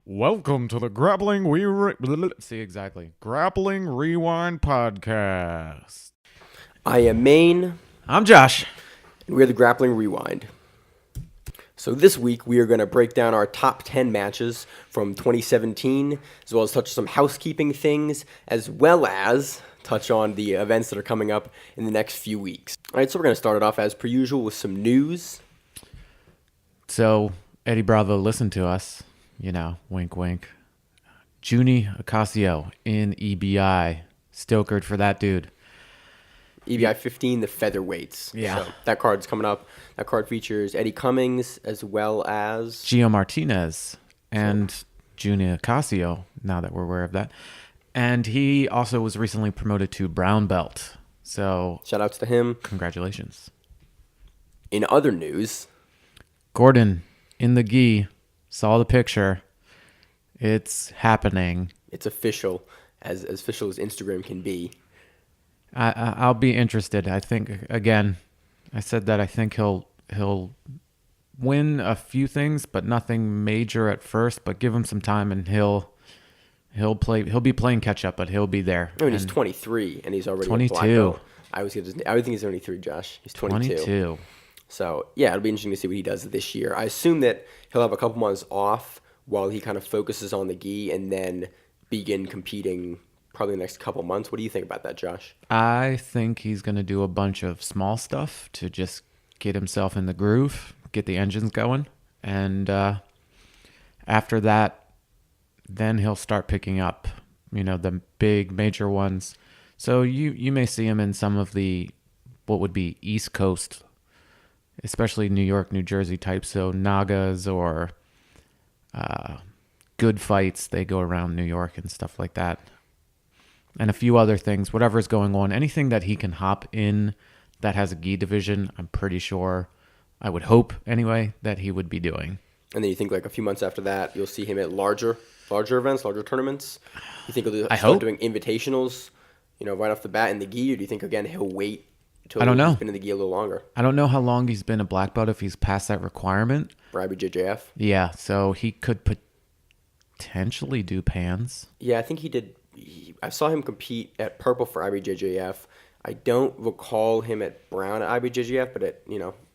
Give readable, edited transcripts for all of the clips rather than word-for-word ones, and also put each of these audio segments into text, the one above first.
Welcome to the Grappling Grappling Rewind podcast. I am Maine, I'm Josh. and we're the Grappling Rewind. So this week we are going to break down our top 10 matches from 2017, as well as touch some housekeeping things, as well as touch on the events that are coming up in the next few weeks. All right, so we're going to start it off as per usual with some news. So Eddie Bravo listened to us, wink wink. Junie Ocasio in EBI. Stokered for that dude. EBI 15, the featherweights. Yeah. So that card's coming up. That card features Eddie Cummings as well as Gio Martinez and Junie Ocasio, now that we're aware of that. And he also was recently promoted to brown belt. So shout outs to him. Congratulations. In other news, Gordon in the gi, saw the picture. It's happening. it's official, as official as Instagram can be. I'll be interested. I think, again, I said that I think he'll win a few things, but nothing major at first. But give him some time, and he'll be playing catch up, but he'll be there. I mean, he's 23, and he's already 22. a black belt. I would think he's 23, Josh. He's 22. 22. So, yeah, it'll be interesting to see what he does this year. I assume that he'll have a couple months off while he kind of focuses on the gi and then begin competing probably the next couple months. What do you think about that, Josh? I think he's going to do a bunch of small stuff to just get himself in the groove, get the engines going. And after that, then he'll start picking up, the big major ones. So you may see him in some of the, what would be East Coast, especially New York, New Jersey type. So Nagas or good fights, they go around New York and stuff like that. And a few other things, whatever's going on, anything that he can hop in that has a gi division, I'm pretty sure, I would hope anyway, that he would be doing. And then you think like a few months after that, you'll see him at larger events, larger tournaments? You think he'll start doing invitationals, right off the bat in the gi, or do you think, again, he'll wait until I don't know. He's been in the gi a little longer? I don't know how long he's been a black belt, if he's past that requirement. For IBJJF? Yeah, so he could potentially do pans. Yeah, I think he did. I saw him compete at purple for IBJJF. I don't recall him at brown at IBJJF, but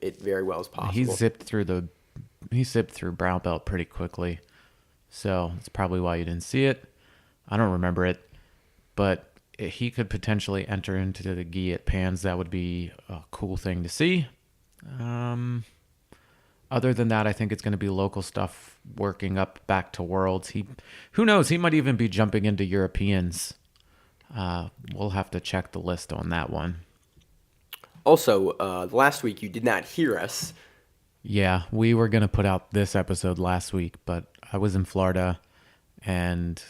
it very well is possible. He zipped through brown belt pretty quickly, so that's probably why you didn't see it. I don't remember it, but he could potentially enter into the gi at pans. That would be a cool thing to see. Other than that, I think it's going to be local stuff working up back to Worlds. Who knows? He might even be jumping into Europeans. We'll have to check the list on that one. Also, last week you did not hear us. Yeah, we were going to put out this episode last week, but I was in Florida and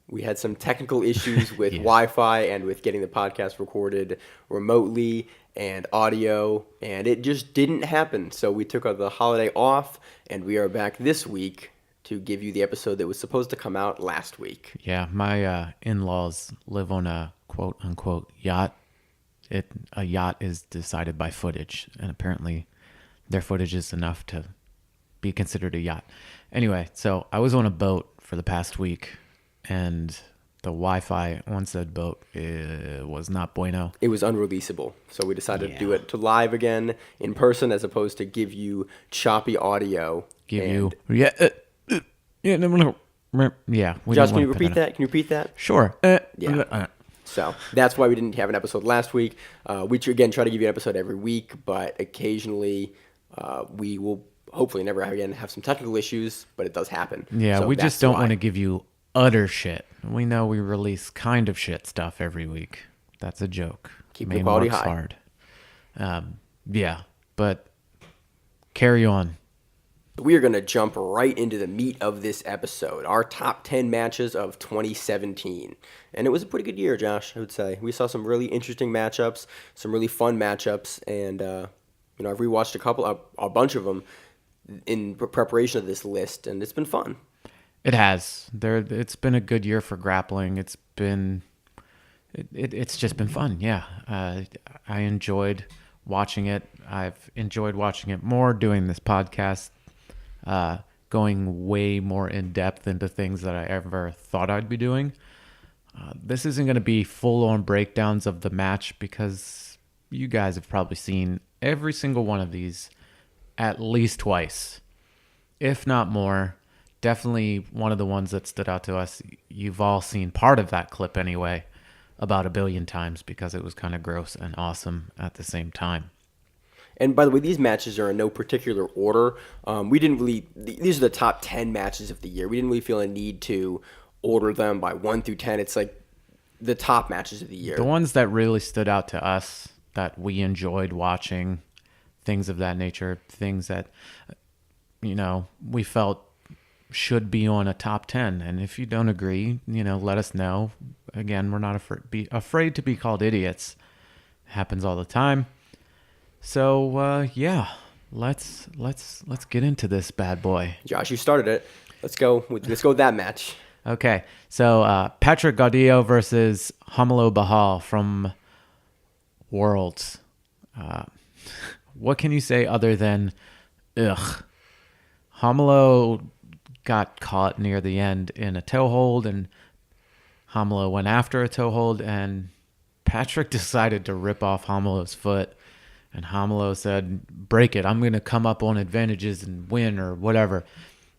we had some technical issues with Wi-Fi and with getting the podcast recorded remotely and audio, and it just didn't happen. So we took the holiday off, and we are back this week to give you the episode that was supposed to come out last week. Yeah, my in-laws live on a quote-unquote yacht. A yacht is decided by footage, and apparently their footage is enough to be considered a yacht. Anyway, so I was on a boat for the past week, and the Wi-Fi on said boat was not bueno. It was unreleasable, so we decided to do it to live again in person as opposed to give you choppy audio. No. Josh, can you repeat that? Can you repeat that? Sure. So that's why we didn't have an episode last week. We again try to give you an episode every week, but occasionally we will hopefully never have some technical issues, but it does happen. Yeah, so we just don't want to give you utter shit. We know we release kind of shit stuff every week. That's a joke. Keep the quality works high. Hard. But carry on. We are going to jump right into the meat of this episode, our top 10 matches of 2017. And it was a pretty good year, Josh, I would say. We saw some really interesting matchups, some really fun matchups, and I've rewatched a bunch of them in preparation of this list, and it's been fun. It has. It's been a good year for grappling. It's just been fun. Yeah, I enjoyed watching it. I've enjoyed watching it more doing this podcast. going way more in depth into things that I ever thought I'd be doing. This isn't going to be full-on breakdowns of the match because you guys have probably seen every single one of these at least twice, if not more. Definitely one of the ones that stood out to us. You've all seen part of that clip anyway, about 1 billion times, because it was kind of gross and awesome at the same time. And by the way, these matches are in no particular order. We didn't really, these are the top 10 matches of the year. We didn't really feel a need to order them by 1 through 10. It's like the top matches of the year. The ones that really stood out to us that we enjoyed watching, things of that nature, things that, we felt should be on a top 10. And if you don't agree, let us know. Again, we're not afraid to be called idiots. It happens all the time. So, let's get into this bad boy. Josh, you started it. Let's go with that match. Okay, so Patrick Gaudio versus Hamlo Bahal from Worlds. What can you say other than, ugh? Hamlo got caught near the end in a toe hold, and Hamlo went after a toe hold, and Patrick decided to rip off Hamlo's foot. And Hamlo said, break it. I'm going to come up on advantages and win or whatever.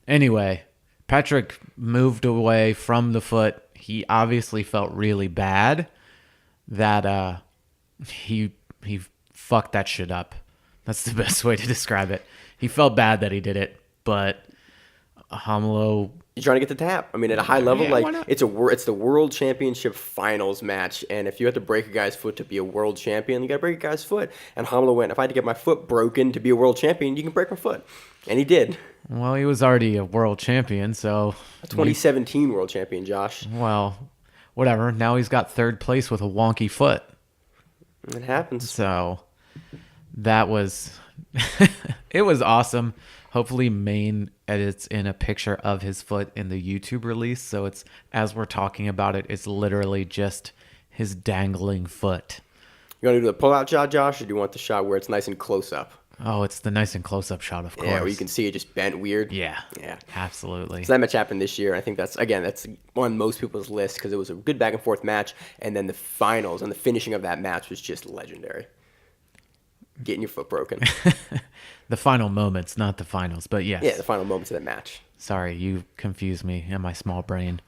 Anyway, Patrick moved away from the foot. He obviously felt really bad that he fucked that shit up. That's the best way to describe it. He felt bad that he did it, but Hamlo... You're trying to get the tap. I mean, at a high level, Yeah, it's the World Championship Finals match, and if you have to break a guy's foot to be a world champion, you got to break a guy's foot. And Hamlo went, if I had to get my foot broken to be a world champion, you can break my foot. And he did. Well, he was already a world champion, so... A 2017 world champion, Josh. Well, whatever. Now he's got third place with a wonky foot. It happens. So that was... it was awesome. Hopefully Maine edits in a picture of his foot in the YouTube release. So it's, as we're talking about it, it's literally just his dangling foot. You want to do the pull-out shot, Josh, or do you want the shot where it's nice and close-up? Oh, it's the nice and close-up shot, of course. Yeah, where you can see it just bent weird. Yeah, Yeah. absolutely. So that match happened this year. I think that's on most people's list because it was a good back-and-forth match. And then the finals and the finishing of that match was just legendary. Getting your foot broken. The final moments, not the finals, but yes. Yeah, the final moments of that match. Sorry, you confused me in my small brain.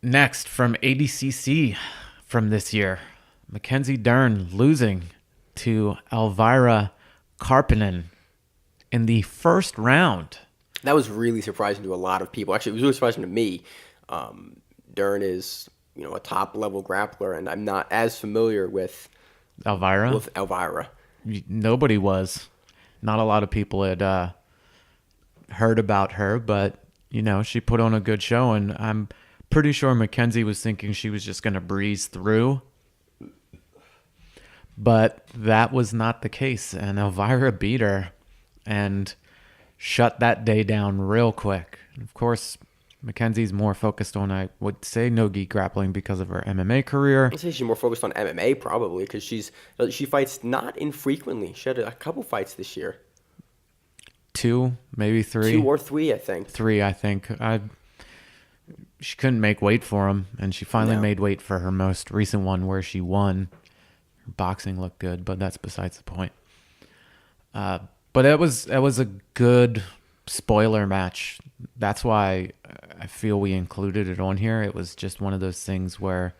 Next, from ADCC from this year, Mackenzie Dern losing to Elvira Karppinen in the first round. That was really surprising to a lot of people. Actually, it was really surprising to me. Dern is, a top-level grappler, and I'm not as familiar with Elvira? With Elvira. Nobody was. Not a lot of people had heard about her, but, she put on a good show, and I'm pretty sure Mackenzie was thinking she was just going to breeze through. But that was not the case, and Elvira beat her and shut that day down real quick. Of course, Mackenzie's more focused on, I would say, no-gi grappling because of her MMA career. I'd say she's more focused on MMA probably because she fights not infrequently. She had a couple fights this year. 2, maybe 3. 2 or 3, I think. 3, I think. She couldn't make weight for him, and she finally made weight for her most recent one where she won. Her boxing looked good, but that's besides the point. But it was a good spoiler match. That's why I feel we included it on here. It was just one of those things where,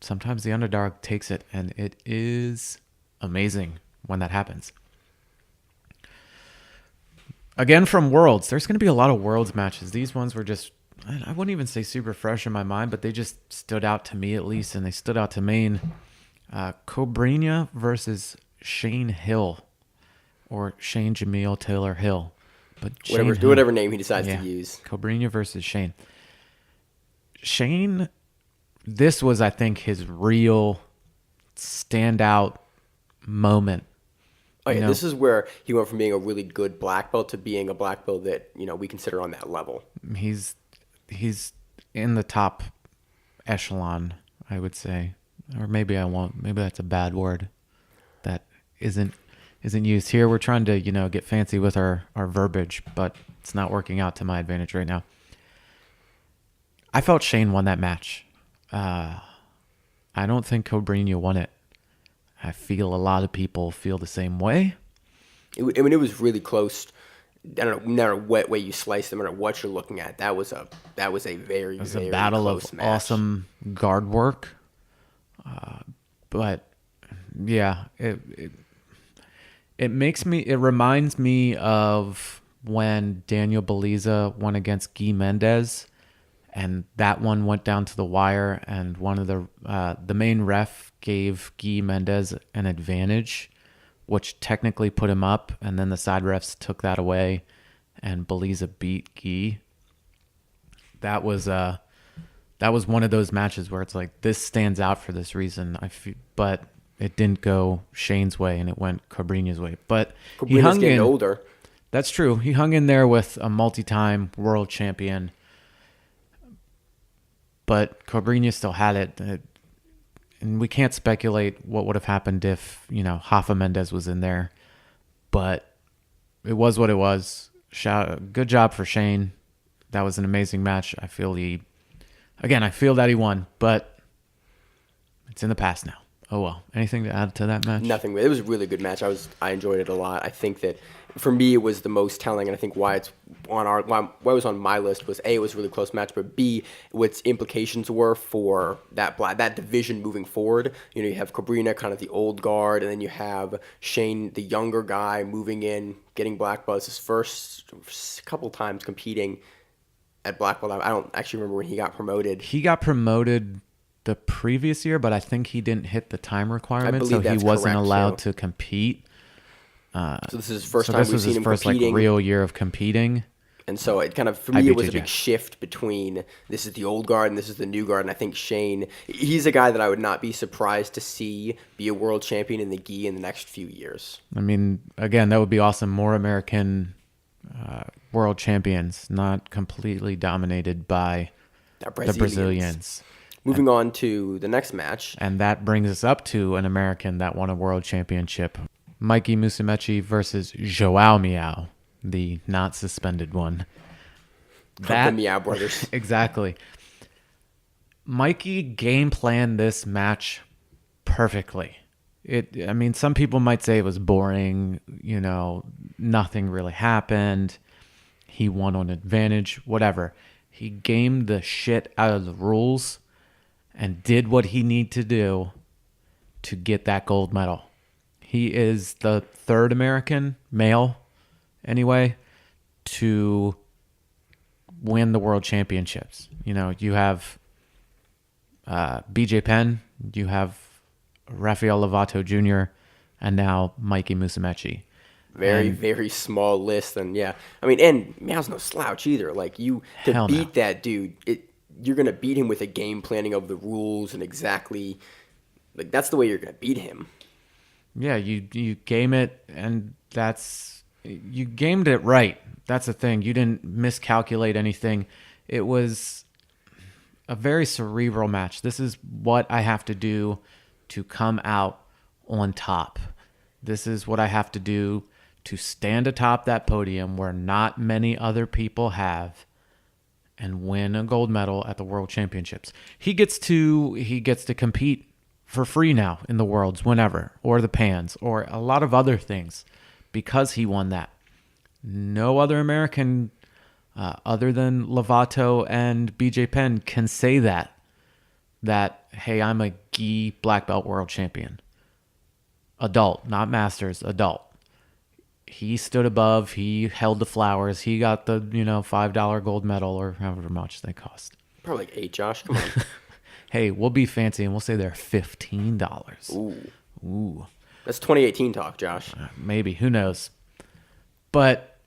sometimes the underdog takes it, and it is amazing when that happens. Again, from Worlds, there's going to be a lot of Worlds matches. These ones were just, I wouldn't even say super fresh in my mind, but they just stood out to me at least, and they stood out to Maine. Cobrinha versus Shane Hill, or Shane Jamil Taylor Hill. But whatever name he decides to use. Cobrinha versus Shane. Shane, this was, I think, his real standout moment. Oh, yeah, this is where he went from being a really good black belt to being a black belt that, we consider on that level. He's in the top echelon, I would say. Or maybe I won't. Maybe that's a bad word. That isn't isn't used here. We're trying to, get fancy with our verbiage, but it's not working out to my advantage right now. I felt Shane won that match. I don't think Cobrinha won it. I feel a lot of people feel the same way. It was really close. I don't know, no matter what way you slice them, no matter what you're looking at, that was a very, It was very a battle close of match. awesome guard work. But yeah, it reminds me of when Daniel Beliza won against Guy Mendez, and that one went down to the wire, and one of the main ref gave Guy Mendez an advantage, which technically put him up, and then the side refs took that away, and Beliza beat Guy. That was one of those matches where it's like, this stands out for this reason. But it didn't go Shane's way, and it went Cobrinha's way. But he hung getting in. older. That's true. He hung in there with a multi-time world champion. But Cobrinha still had it. And we can't speculate what would have happened if, Rafa Mendes was in there. But it was what it was. Good job for Shane. That was an amazing match. I feel that he won, but it's in the past now. Oh well. Anything to add to that match? Nothing. It was a really good match. I enjoyed it a lot. I think that for me it was the most telling, and I think why it was on my list was A, it was a really close match, but B, what its implications were for that division moving forward. You have Cobrinha, kind of the old guard, and then you have Shane, the younger guy, moving in, getting black belts his first couple times competing at black belt. I don't actually remember when he got promoted. He got promoted the previous year, but I think he didn't hit the time requirement, so he wasn't allowed to compete. So this is his first time we've seen him first competing. Real year of competing. And so it kind of, for me, it was a big shift between this is the old guard and this is the new guard. And I think Shane, he's a guy that I would not be surprised to see be a world champion in the gi in the next few years. I mean, again, that would be awesome. More American world champions, not completely dominated by the Brazilians. Moving on to the next match. And that brings us up to an American that won a world championship. Mikey Musumeci versus Joao Miao, the not suspended one. The Miao brothers. Exactly. Mikey game planned this match perfectly. Some people might say it was boring, nothing really happened. He won on advantage, whatever. He gamed the shit out of the rules and did what he needed to do to get that gold medal. He is the third American, male anyway, to win the world championships. You have BJ Penn, you have Rafael Lovato Jr., and now Mikey Musumeci. Very small list. And yeah, and Miao's no slouch either. Like, to beat that dude, you're going to beat him with a game planning of the rules and exactly, like, that's the way you're going to beat him. Yeah, you game it, and you gamed it right. That's the thing. You didn't miscalculate anything. It was a very cerebral match. This is what I have to do to come out on top. This is what I have to do to stand atop that podium where not many other people have and win a gold medal at the World Championships. He gets to compete for free now in the Worlds whenever, or the Pans, or a lot of other things, because he won that. No other American other than Lovato and BJ Penn can say that, hey, I'm a gi black belt world champion. Adult, not masters, adult. He stood above, he held the flowers, he got the, $5 gold medal or however much they cost. Probably like $8, Josh. Come on. Hey, we'll be fancy and we'll say they're $15. Ooh. That's 2018 talk, Josh. Maybe. Who knows? But,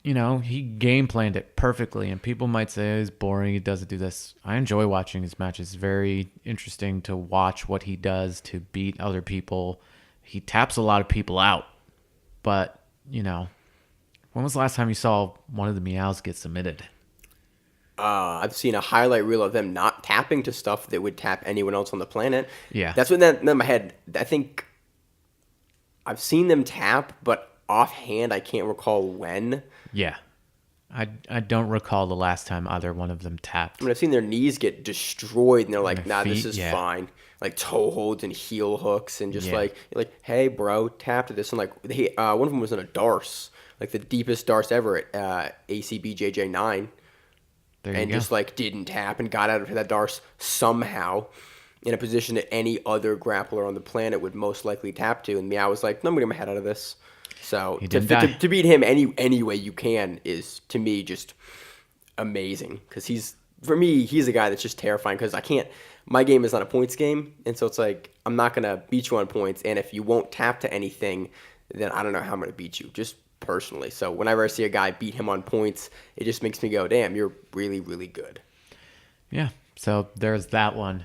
he game planned it perfectly. And people might say it's boring. He doesn't do this. I enjoy watching his matches. It's very interesting to watch what he does to beat other people. He taps a lot of people out. But, when was the last time you saw one of the Meows get submitted? I've seen a highlight reel of them not tapping to stuff that would tap anyone else on the planet. Yeah. That's what that in my head. I think I've seen them tap, but offhand I can't recall when. Yeah. I don't recall the last time either one of them I tapped. mean, I've seen their knees get destroyed, and they're And like, their "Nah, this feet, is yeah. fine." Like toe holds and heel hooks, and just Yeah. like, you're like, "Hey, bro, tap to this." And like, one of them was in a darce, like the deepest darce ever at AC BJJ 9, There you and go. just like didn't tap and got out of that darce somehow in a position that any other grappler on the planet would most likely tap to. And me, I was like, "No, I'm gonna get my head out of this." So He to didn't die. to beat him any way you can is to me just amazing, because for me he's a guy that's just terrifying, because I can't, my game is not a points game, and so it's like I'm not gonna beat you on points, and if you won't tap to anything, then I don't know how I'm gonna beat you, just personally. So whenever I see a guy beat him on points, it just makes me go, damn, you're really really good. Yeah. So there's that one.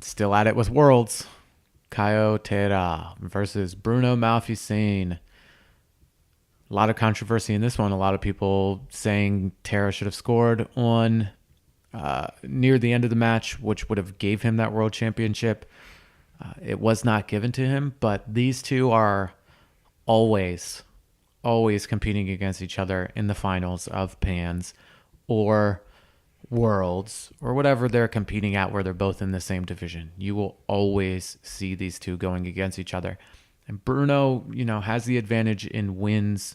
Still at it with Worlds. Caio Terra versus Bruno Malfacine. A lot of controversy in this one. A lot of people saying Terra should have scored on near the end of the match, which would have gave him that world championship. It was not given to him, but these two are always, always competing against each other in the finals of Pans or Worlds or whatever they're competing at, where they're both in the same division. You will always see these two going against each other. And Bruno, has the advantage in wins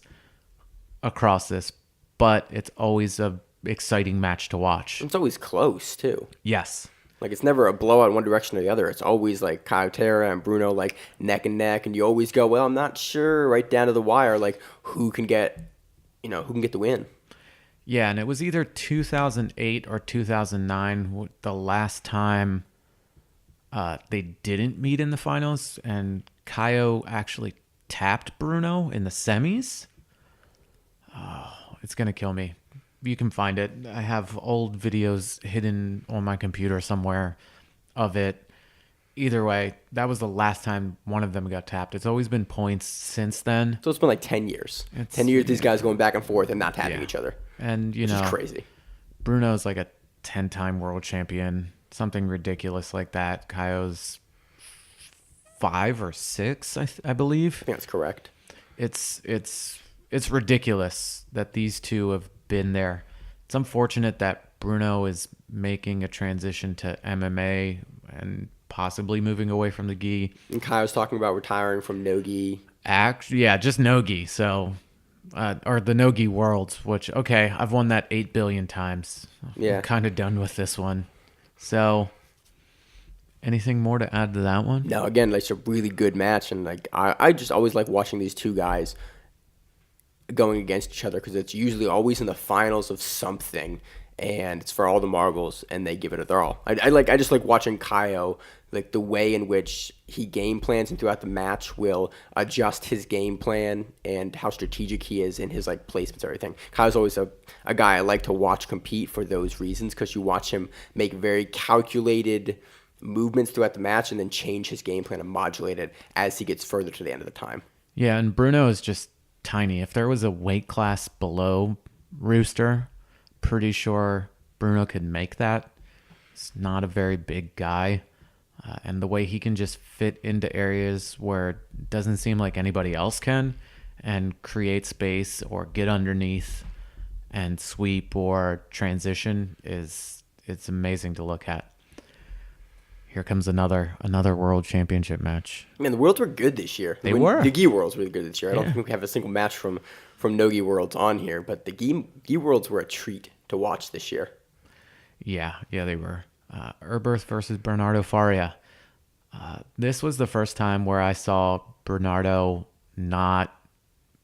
across this, but it's always a exciting match to watch. It's always close too. Yes. Like, it's never a blowout in one direction or the other. It's always like Caio Terra and Bruno like neck and neck, and you always go, well, I'm not sure, right down to the wire, like who can get the win. Yeah, and it was either 2008 or 2009 the last time they didn't meet in the finals, and Caio actually tapped Bruno in the semis. Oh, it's going to kill me. You can find it. I have old videos hidden on my computer somewhere of it. Either way, that was the last time one of them got tapped. It's always been points since then. So it's been like 10 years. It's 10 years, these guys going back and forth and not tapping each other. And, Which is crazy. Bruno's like a 10-time world champion, something ridiculous like that. Caio's 5 or 6, I believe. I think that's correct. It's ridiculous that these two have been there. It's unfortunate that Bruno is making a transition to MMA and possibly moving away from the gi. And Caio's talking about retiring from no-gi. Yeah, just no-gi. So, or the no-gi worlds, which, okay, I've won that 8 billion times. Yeah. I'm kind of done with this one. So, anything more to add to that one? No, again, like, it's a really good match, and like I just always like watching these two guys going against each other, because it's usually always in the finals of something, and it's for all the marbles, and they give it their all. I just like watching Caio, like the way in which he game plans, and throughout the match will adjust his game plan and how strategic he is in his like placements and everything. Caio's always a guy I like to watch compete for those reasons, because you watch him make very calculated movements throughout the match and then change his game plan and modulate it as he gets further to the end of the time. Yeah, and Bruno is just tiny. If there was a weight class below Rooster, pretty sure Bruno could make that. He's not a very big guy. And the way he can just fit into areas where it doesn't seem like anybody else can, and create space or get underneath and sweep or transition, it's amazing to look at. Here comes another world championship match. Man, the Worlds were good this year. They were. The Gi Worlds were really good this year. I don't think we have a single match from No Gi Worlds on here, but the Gi Worlds were a treat to watch this year. Yeah, they were. Erberth versus Bernardo Faria. This was the first time where I saw Bernardo not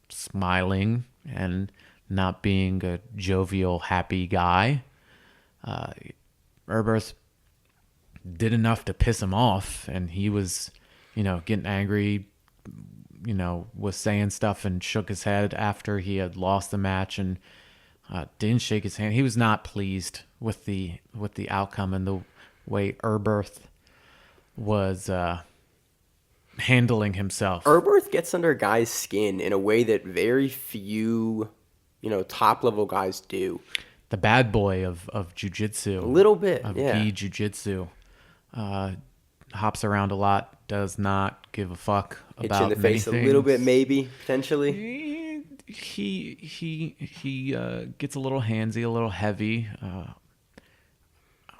smiling and not being a jovial, happy guy. Erberth did enough to piss him off, and he was, getting angry, was saying stuff and shook his head after he had lost the match, and didn't shake his hand. He was not pleased with the outcome and the way Erberth was handling himself. Erberth gets under a guy's skin in a way that very few, top level guys do. The bad boy of jiu-jitsu. A little bit, of yeah. gi jiu-jitsu. Hops around a lot, does not give a fuck Hit you in about the many face a things. little bit, maybe, potentially. He gets a little handsy, a little heavy. I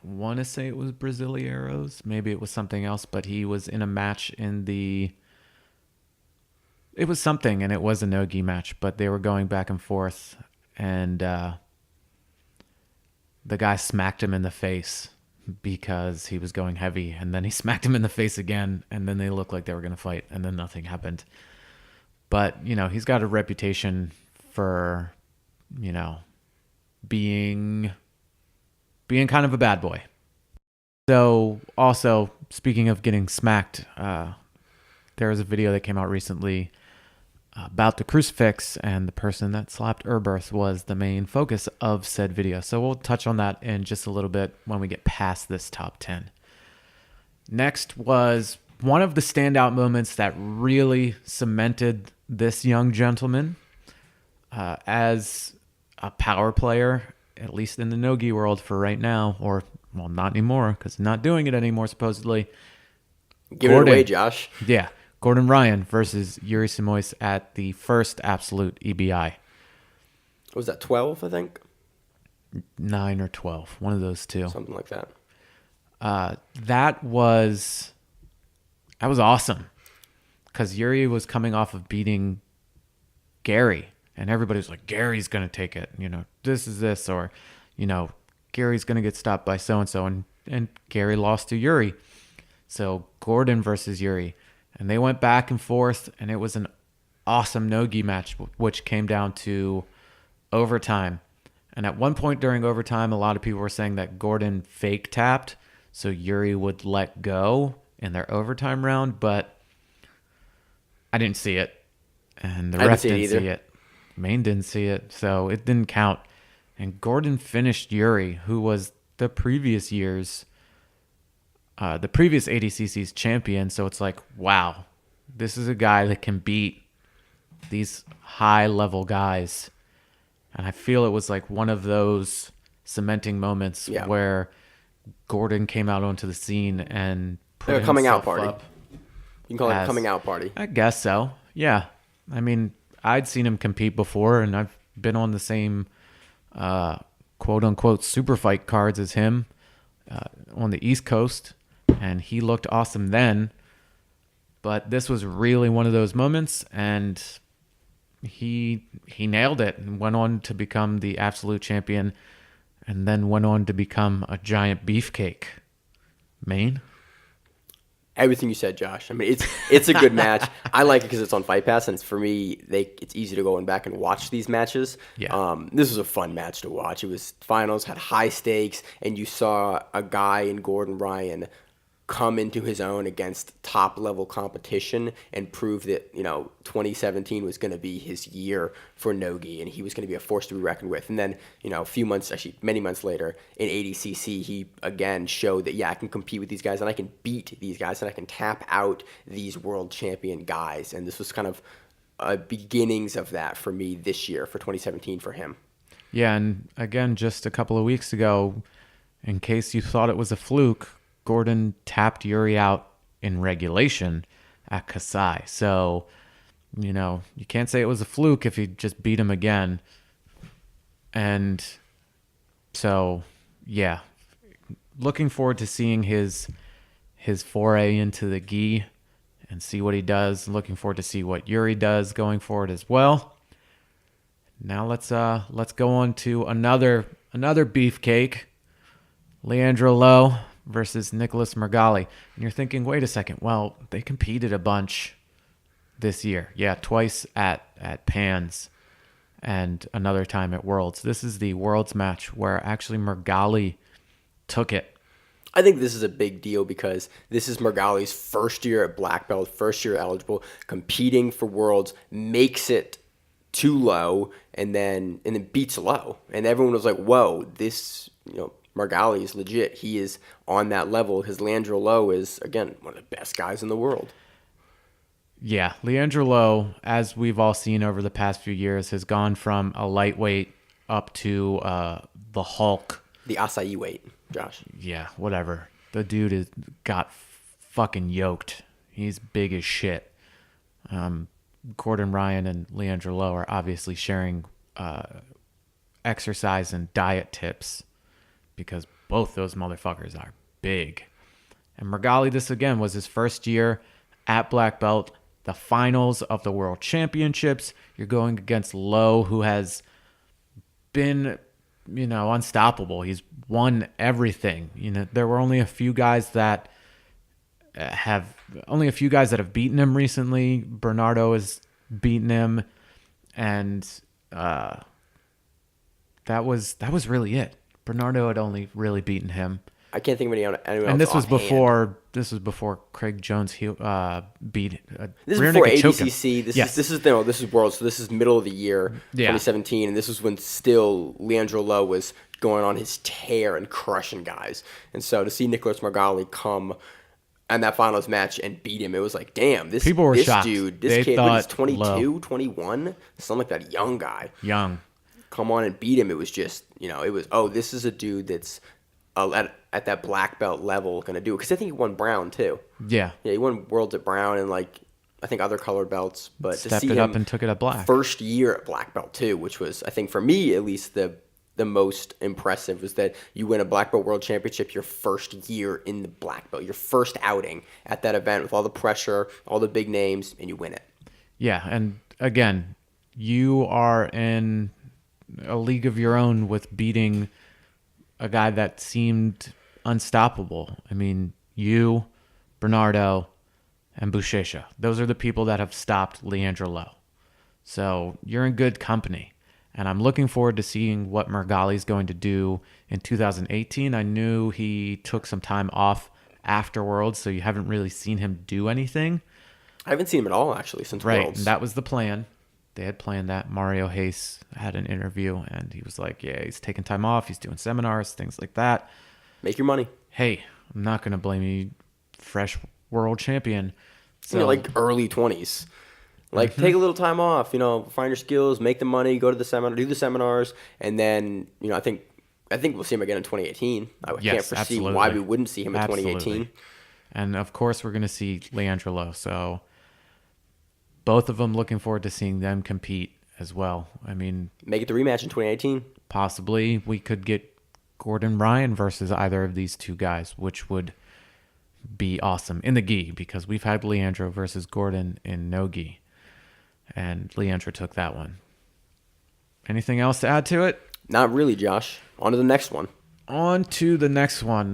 want to say it was Brasileiros. Maybe it was something else, but he was in a match it was something, and it was a no-gi match, but they were going back and forth, and the guy smacked him in the face because he was going heavy, and then he smacked him in the face again, and then they looked like they were going to fight, and then nothing happened. But, he's got a reputation for, being kind of a bad boy. So, also, speaking of getting smacked, there was a video that came out recently about the crucifix, and the person that slapped Erberth was the main focus of said video. So we'll touch on that in just a little bit when we get past this top 10. Next was one of the standout moments that really cemented this young gentleman as a power player, at least in the no-gi world for right now, or, well, not anymore because not doing it anymore, supposedly. Give it away, Josh. Yeah. Gordon Ryan versus Yuri Simoes at the first Absolute EBI. What was that, 12, I think? 9 or 12. One of those two. Something like that. That was awesome. Because Yuri was coming off of beating Gary. And everybody was like, Gary's going to take it. This is this. Or, Gary's going to get stopped by so-and-so. And Gary lost to Yuri. So Gordon versus Yuri. And they went back and forth, and it was an awesome no-gi match, which came down to overtime. And at one point during overtime, a lot of people were saying that Gordon fake tapped, so Yuri would let go in their overtime round, but I didn't see it. And the ref didn't see it. Maine didn't see it, so it didn't count. And Gordon finished Yuri, who was the previous ADCC's champion. So it's like, wow, this is a guy that can beat these high level guys. And I feel it was like one of those cementing moments where Gordon came out onto the scene and put a coming out party. Up. You can call it a coming out party. I guess so. Yeah. I mean, I'd seen him compete before, and I've been on the same quote unquote super fight cards as him on the East Coast. And he looked awesome then. But this was really one of those moments, and he nailed it and went on to become the absolute champion, and then went on to become a giant beefcake. Maine? Everything you said, Josh. I mean, it's a good match. I like it because it's on Fight Pass, and it's easy to go back and watch these matches. Yeah. This was a fun match to watch. It was finals, had high stakes, and you saw a guy in Gordon Ryan come into his own against top level competition and prove that 2017 was going to be his year for no-gi, and he was going to be a force to be reckoned with. And then many months later in ADCC, he again showed that I can compete with these guys, and I can beat these guys, and I can tap out these world champion guys. And this was kind of beginnings of that for me this year, for 2017 for him. Yeah, and again, just a couple of weeks ago, in case you thought it was a fluke, Gordon tapped Yuri out in regulation at Kasai. So, you can't say it was a fluke if he just beat him again. And so, yeah, looking forward to seeing his foray into the gi and see what he does. Looking forward to see what Yuri does going forward as well. Now let's go on to another beefcake, Leandro Lowe versus Nicholas Mergali. And you're thinking, wait a second, well, they competed a bunch this year. Yeah, twice at Pans and another time at Worlds. This is the Worlds match where actually Mergali took it. I think this is a big deal because this is Mergali's first year at Black Belt, first year eligible, competing for Worlds, makes it to Lowe, and then beats Lowe. And everyone was like, whoa, this, Mergali is legit. He is on that level because Leandro Lowe is, again, one of the best guys in the world. Yeah, Leandro Lowe, as we've all seen over the past few years, has gone from a lightweight up to the Hulk. The acai weight, Josh. Yeah, whatever. The dude got fucking yoked. He's big as shit. Gordon Ryan and Leandro Lo are obviously sharing exercise and diet tips because both those motherfuckers are big. And Mergali, this again was his first year at black belt, the finals of the World Championships. You're going against Lowe, who has been, unstoppable. He's won everything. There were only a few guys that have beaten him recently. Bernardo has beaten him, and that was really it. Bernardo had only really beaten him. I can't think of anyone else. And this was before Craig Jones beat. This is before ADCC. This is World. So this is middle of the year, 2017, and this was when still Leandro Lo was going on his tear and crushing guys. And so to see Nicholas Mergali come in that finals match and beat him, it was like, damn, this kid, he's 22, 21, something like that, young guy. Come on and beat him. It was just, this is a dude that's at that black belt level going to do it. Because I think he won Brown, too. Yeah, he won Worlds at Brown and, I think other colored belts. But stepped it up and took it at black. First year at black belt, too, which was, I think, for me, at least, the most impressive was that you win a black belt world championship your first year in the black belt, your first outing at that event with all the pressure, all the big names, and you win it. Yeah, and again, you are in a league of your own with beating a guy that seemed unstoppable. I mean, you, Bernardo, and Buchecha. Those are the people that have stopped Leandro Lo. So you're in good company. And I'm looking forward to seeing what Mergali's going to do in 2018. I knew he took some time off after Worlds, so you haven't really seen him do anything. I haven't seen him at all, actually, since Worlds. And that was the plan. They had planned that. Mario Hayes had an interview, and he was like, yeah, he's taking time off. He's doing seminars, things like that. Make your money. Hey, I'm not going to blame you, fresh world champion. So, early 20s. Take a little time off, find your skills, make the money, go to the seminar, do the seminars, and then, I think we'll see him again in 2018. I can't foresee why we wouldn't see him in 2018. And, of course, we're going to see Leandro Lo. So, both of them, looking forward to seeing them compete as well. I mean... Make it the rematch in 2018. Possibly. We could get Gordon Ryan versus either of these two guys, which would be awesome in the gi, because we've had Leandro versus Gordon in no gi. And Leandro took that one. Anything else to add to it? Not really, Josh. On to the next one.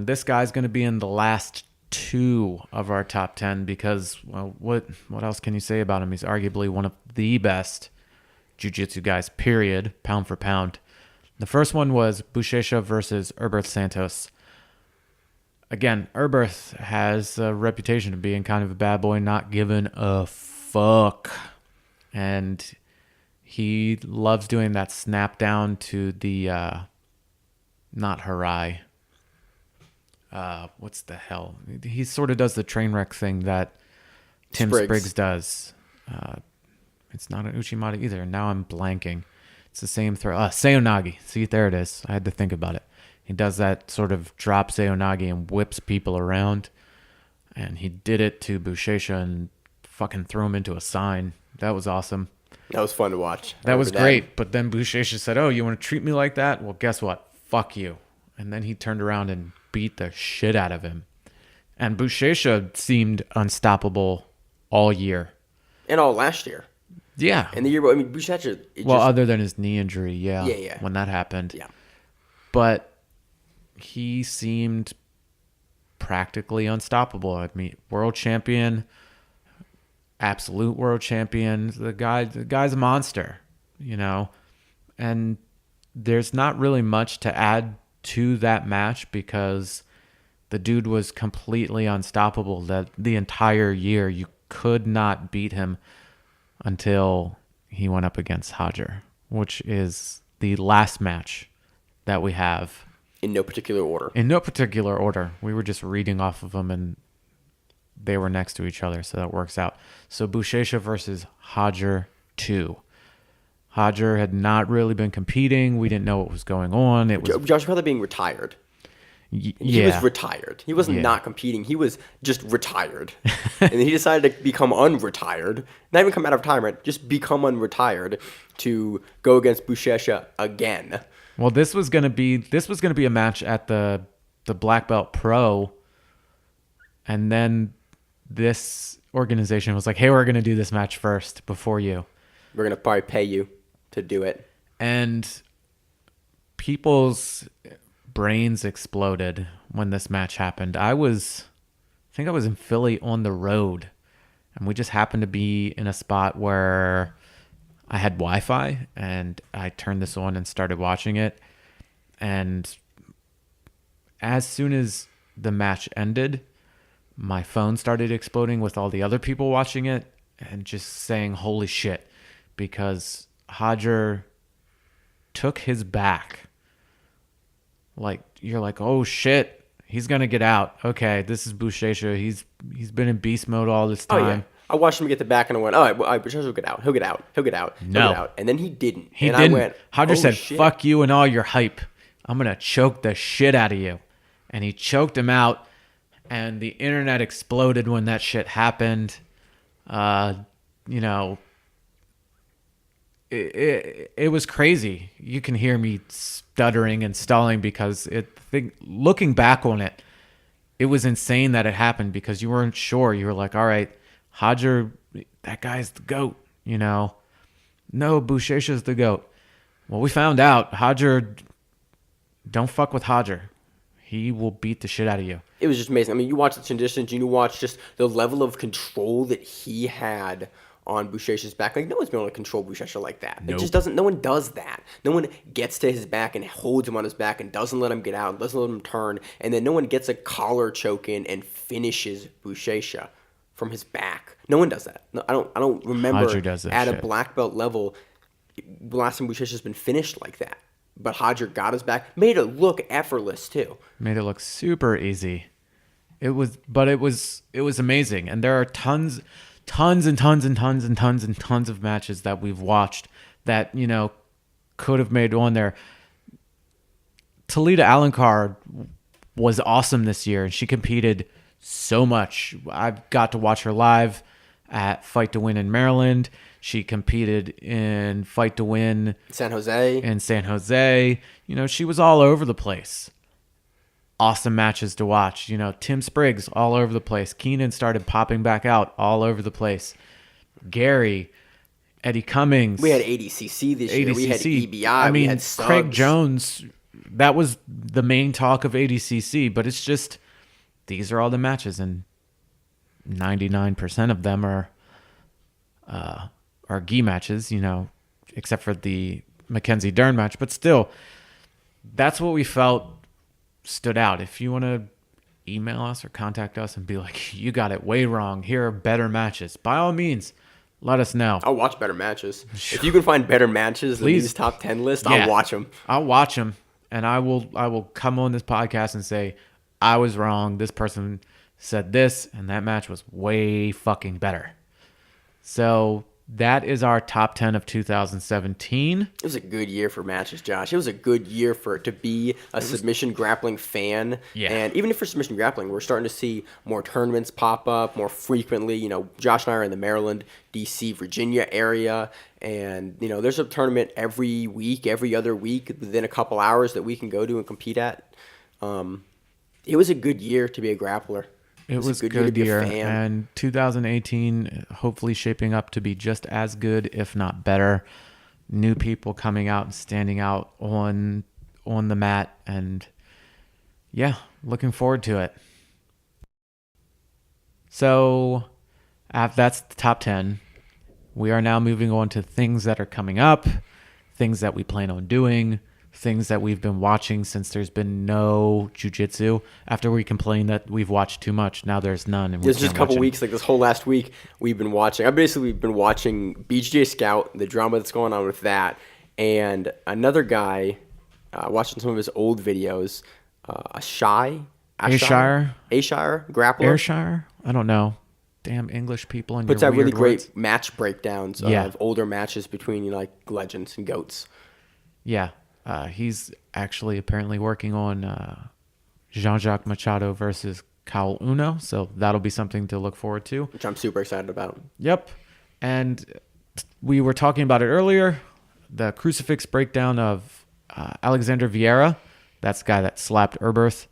This guy's going to be in the last two of our top 10 because, well, what else can you say about him? He's arguably one of the best jiu-jitsu guys, period, pound for pound. The first one was Buchecha versus Herbert Santos. Again, Herbert has a reputation of being kind of a bad boy, not giving a fuck. And he loves doing that snap down to the, not Harai. What's the hell? He sort of does the train wreck thing that Tim Spriggs does. It's not an Uchimata either. Now I'm blanking. It's the same throw. Seonagi. See, there it is. I had to think about it. He does that sort of drop Seonagi and whips people around. And he did it to Buchecha and fucking threw him into a sign. That was awesome. That was fun to watch. That was great. But then Buchecha said, oh, you want to treat me like that? Well, guess what? Fuck you. And then he turned around and beat the shit out of him. And Buchecha seemed unstoppable all year. And all last year. Yeah. And the year, Buchecha... other than his knee injury, yeah. When that happened. Yeah. But he seemed practically unstoppable. I mean, world champion... absolute world champion. The guy's a monster, and there's not really much to add to that match because the dude was completely unstoppable that the entire year. You could not beat him until he went up against Hajar, which is the last match that we have. In no particular order. We were just reading off of them and they were next to each other, so that works out. So Buchecha versus Hajar 2. Hajar had not really been competing. We didn't know what was going on. Josh, probably being retired. He was Yeah. retired. He wasn't Yeah. not competing. He was just retired. And then he decided to become unretired. Not even come out of retirement, just become unretired to go against Buchecha again. Well, this was gonna be a match at the Black Belt Pro, and then this organization was like, "Hey, we're gonna do this match first before you," We're going to probably pay you to do it. and people's brains exploded when this match happened. I think I was in Philly on the road, and we just happened to be in a spot where I had Wi-Fi, and I turned this on and started watching it. And as soon as the match ended, my phone started exploding with all the other people watching it and just saying, "Holy shit," because Hodger took his back. Like, you're like, "Oh shit, he's gonna get out." Okay, this is Buchecha. He's been in beast mode all this Oh, time. yeah. I watched him get the back and I went, all right, Buchecha will get out. He'll get out. He'll get out. He'll No. get out. And then he didn't. He and didn't. I went, Hodger "Holy said, shit." "Fuck you and all your hype. I'm gonna choke the shit out of you," and he choked him out. And the internet exploded when that shit happened. You know, it was crazy. You can hear me stuttering and stalling because looking back on it, it was insane that it happened because you weren't sure. You were like, all right, Hodger, that guy's the GOAT, you know. No, Buchecha's the GOAT. Well, we found out Hodger, don't fuck with Hodger. He will beat the shit out of you. It was just amazing. I mean, you watch the conditions, you watch just the level of control that he had on Buchecha's back. Like, no one's been able to control Buchecha like that. It just doesn't. No one does that. No one gets to his back and holds him on his back and doesn't let him get out, doesn't let him turn, and then no one gets a collar choke in and finishes Buchecha from his back. No one does that. No, I don't remember Hodger does that at shit. a black belt level the last time Buchecha's been finished like that. But Hodger got his back, made it look effortless too. Made it look super easy. It was amazing. And there are tons and tons and tons and tons and tons of matches that we've watched that, you know, could have made on there. Talita Alencar was awesome this year, and she competed so much. I've got to watch her live at Fight to Win in Maryland. She competed in Fight to Win San Jose. in San Jose. You know, she was all over the place. Awesome matches to watch. You know, Tim Spriggs all over the place. Keenan started popping back out all over the place. Gary, Eddie Cummings. We had ADCC this year. We had EBI. I mean, we had Suggs. Craig Jones. That was the main talk of ADCC, but it's just these are all the matches, and 99% of them are gi matches, you know, except for the Mackenzie Dern match. But still, that's what we felt stood out. If you want to email us or contact us and be like, you got it way wrong, here are better matches, by all means, let us know. I'll watch better matches. If you can find better matches than these top 10 lists, Yeah. I'll watch them. I'll watch them, and I will come on this podcast and say, I was wrong. This person said this, and that match was way fucking better. So that is our top 10 of 2017. It was a good year for matches, Josh. It was a good year to be a submission grappling fan. Yeah. And even if for submission grappling, we're starting to see more tournaments pop up more frequently. You know, Josh and I are in the Maryland, D.C., Virginia area. And, you know, there's a tournament every week, every other week, within a couple hours that we can go to and compete at. It was a good year to be a grappler. It was a year to good be a year, fan. and 2018 hopefully shaping up to be just as good, if not better. New people coming out and standing out on the mat, and yeah, looking forward to it. So, that's the top 10. We are now moving on to things that are coming up, things that we plan on doing, things that we've been watching since there's been no jiu-jitsu. After we complained that we've watched too much, now there's none. And There's just a couple weeks, like this whole last week, we've been watching. I've basically been watching BJJ Scout, the drama that's going on with that, and another guy, watching some of his old videos, Ashire grappler. Ayrshire? I don't know. Damn English people and Puts your out really weird words. great match breakdowns of older matches between, you know, like legends and goats. Yeah. He's actually apparently working on Jean-Jacques Machado versus Kaul Uno. So that'll be something to look forward to. Which I'm super excited about. Yep. And we were talking about it earlier. The crucifix breakdown of Alexander Vieira. That's the guy that slapped Erberth.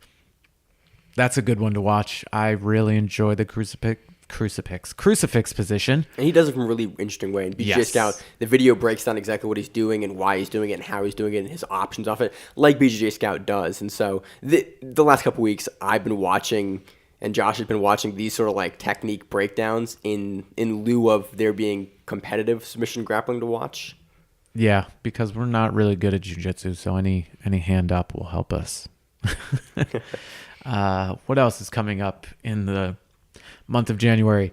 That's a good one to watch. I really enjoy the crucifix position. And he does it from a really interesting way. And BJJ Scout, the video breaks down exactly what he's doing and why he's doing it and how he's doing it and his options off it, like BJJ Scout does. And so the last couple weeks, I've been watching, and Josh has been watching these sort of like technique breakdowns in lieu of there being competitive submission grappling to watch. Yeah, because we're not really good at jiu-jitsu, so any hand up will help us. What else is coming up in the month of January?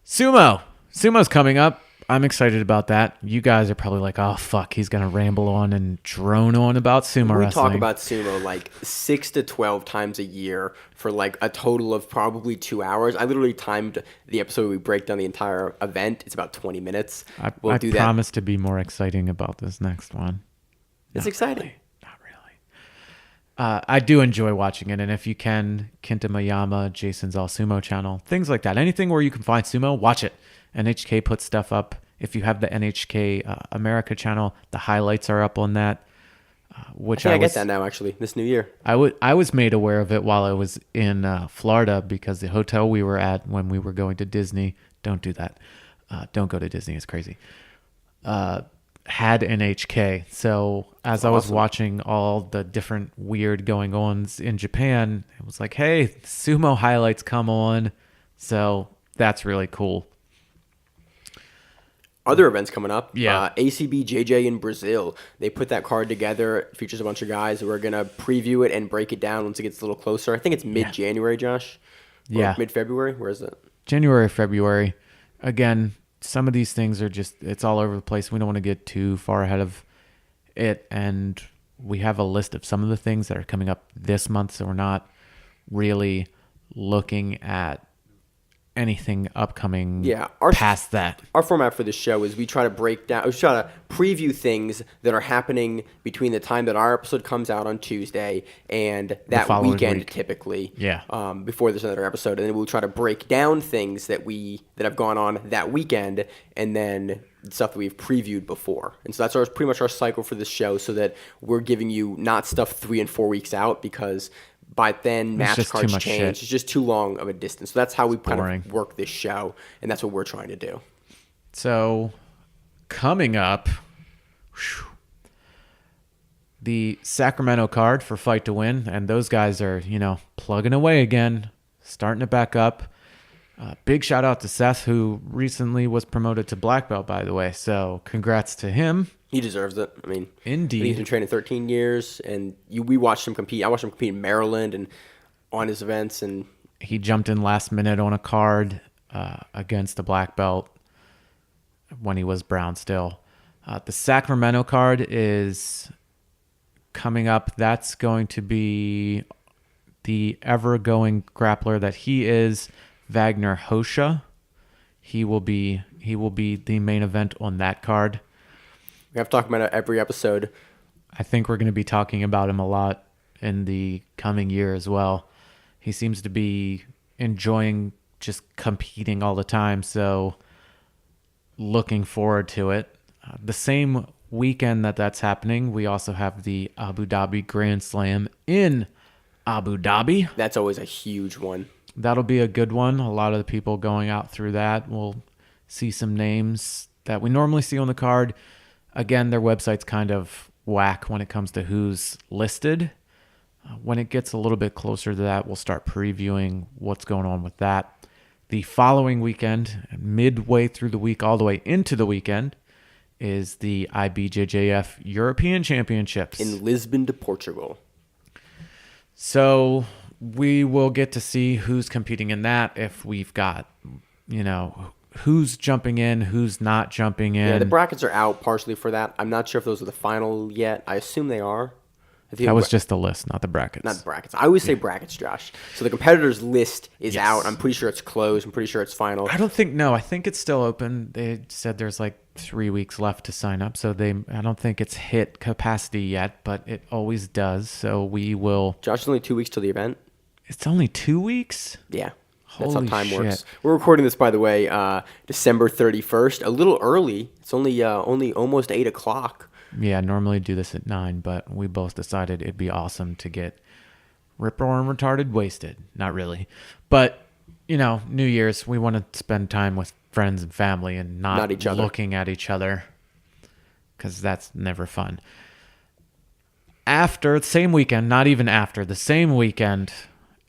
Sumo's coming up. I'm excited about that. You guys are probably like, oh fuck, he's gonna ramble on and drone on about sumo wrestling. We talk about sumo like 6 to 12 times a year for like a total of probably 2 hours. I literally timed the episode where we break down the entire event. It's about 20 minutes. I promise to be more exciting about this next one. It's exciting. Not really. I do enjoy watching it, and if you can, Kenta Mayama, Jason's All Sumo channel, things like that. Anything where you can find sumo, watch it. NHK puts stuff up. If you have the NHK America channel, the highlights are up on that. I get that now, actually, this new year. I was made aware of it while I was in Florida because the hotel we were at when we were going to Disney, don't do that. Don't go to Disney. It's crazy. Had NHK. So as I was watching all the different weird going-ons in Japan, it was like, hey, sumo highlights come on. So that's really cool. Other events coming up. Yeah. ACB JJ in Brazil. They put that card together. It features a bunch of guys who are going to preview it and break it down once it gets a little closer. I think it's mid-January, Josh. Or mid-February. Where is it? January, February. Again, some of these things are just, it's all over the place. We don't want to get too far ahead of it. And we have a list of some of the things that are coming up this month. So we're not really looking at anything upcoming past that. Our format for this show is we try to preview things that are happening between the time that our episode comes out on Tuesday and that weekend typically. Yeah. Before there's another episode. And then we'll try to break down things that have gone on that weekend and then stuff that we've previewed before. And so that's pretty much our cycle for this show, so that we're giving you not stuff 3 and 4 weeks out, because by then match cards change. Shit. It's just too long of a distance. So that's how we kind of work this show, and that's what we're trying to do. So coming up, the Sacramento card for Fight to Win, and those guys are, plugging away again, starting to back up. Big shout out to Seth, who recently was promoted to black belt, by the way. So congrats to him. He deserves it. I mean, indeed. He's been training 13 years, and we watched him compete. I watched him compete in Maryland and on his events, and he jumped in last minute on a card against the black belt when he was brown still. The Sacramento card is coming up. That's going to be the ever-going grappler that he is, Wagner Hosha. He will be the main event on that card. We have to talk about it every episode. I think we're going to be talking about him a lot in the coming year as well. He seems to be enjoying just competing all the time, so looking forward to it. The same weekend that's happening, we also have the Abu Dhabi Grand Slam in Abu Dhabi. That's always a huge one. That'll be a good one. A lot of the people going out through that. We'll see some names that we normally see on the card. Again, their website's kind of whack when it comes to who's listed. When it gets a little bit closer to that, we'll start previewing what's going on with that. The following weekend, midway through the week, all the way into the weekend, is the IBJJF European Championships. In Lisbon to Portugal. So we will get to see who's competing in that, if we've got, who's jumping in, who's not jumping in. Yeah, the brackets are out partially for that. I'm not sure if those are the final yet. I assume they are. I think That was just the list, not the brackets. not the brackets. I always say brackets, Josh. So the competitors list is out. I'm pretty sure it's closed. I'm pretty sure it's final. I don't think no. I think it's still open. They said there's like 3 weeks left to sign up, so I don't think it's hit capacity yet, but it always does. So we will. Josh, it's only 2 weeks till the event. It's only 2 weeks. Yeah. Holy That's how time shit. works. We're recording this, by the way, December 31st. A little early. It's only almost 8 o'clock. Yeah, I normally do this at 9, but we both decided it'd be awesome to get rip roaring retarded wasted. Not really, but New Year's we want to spend time with friends and family and not each other. looking at each other, because that's never fun. After the same weekend, not even after the same weekend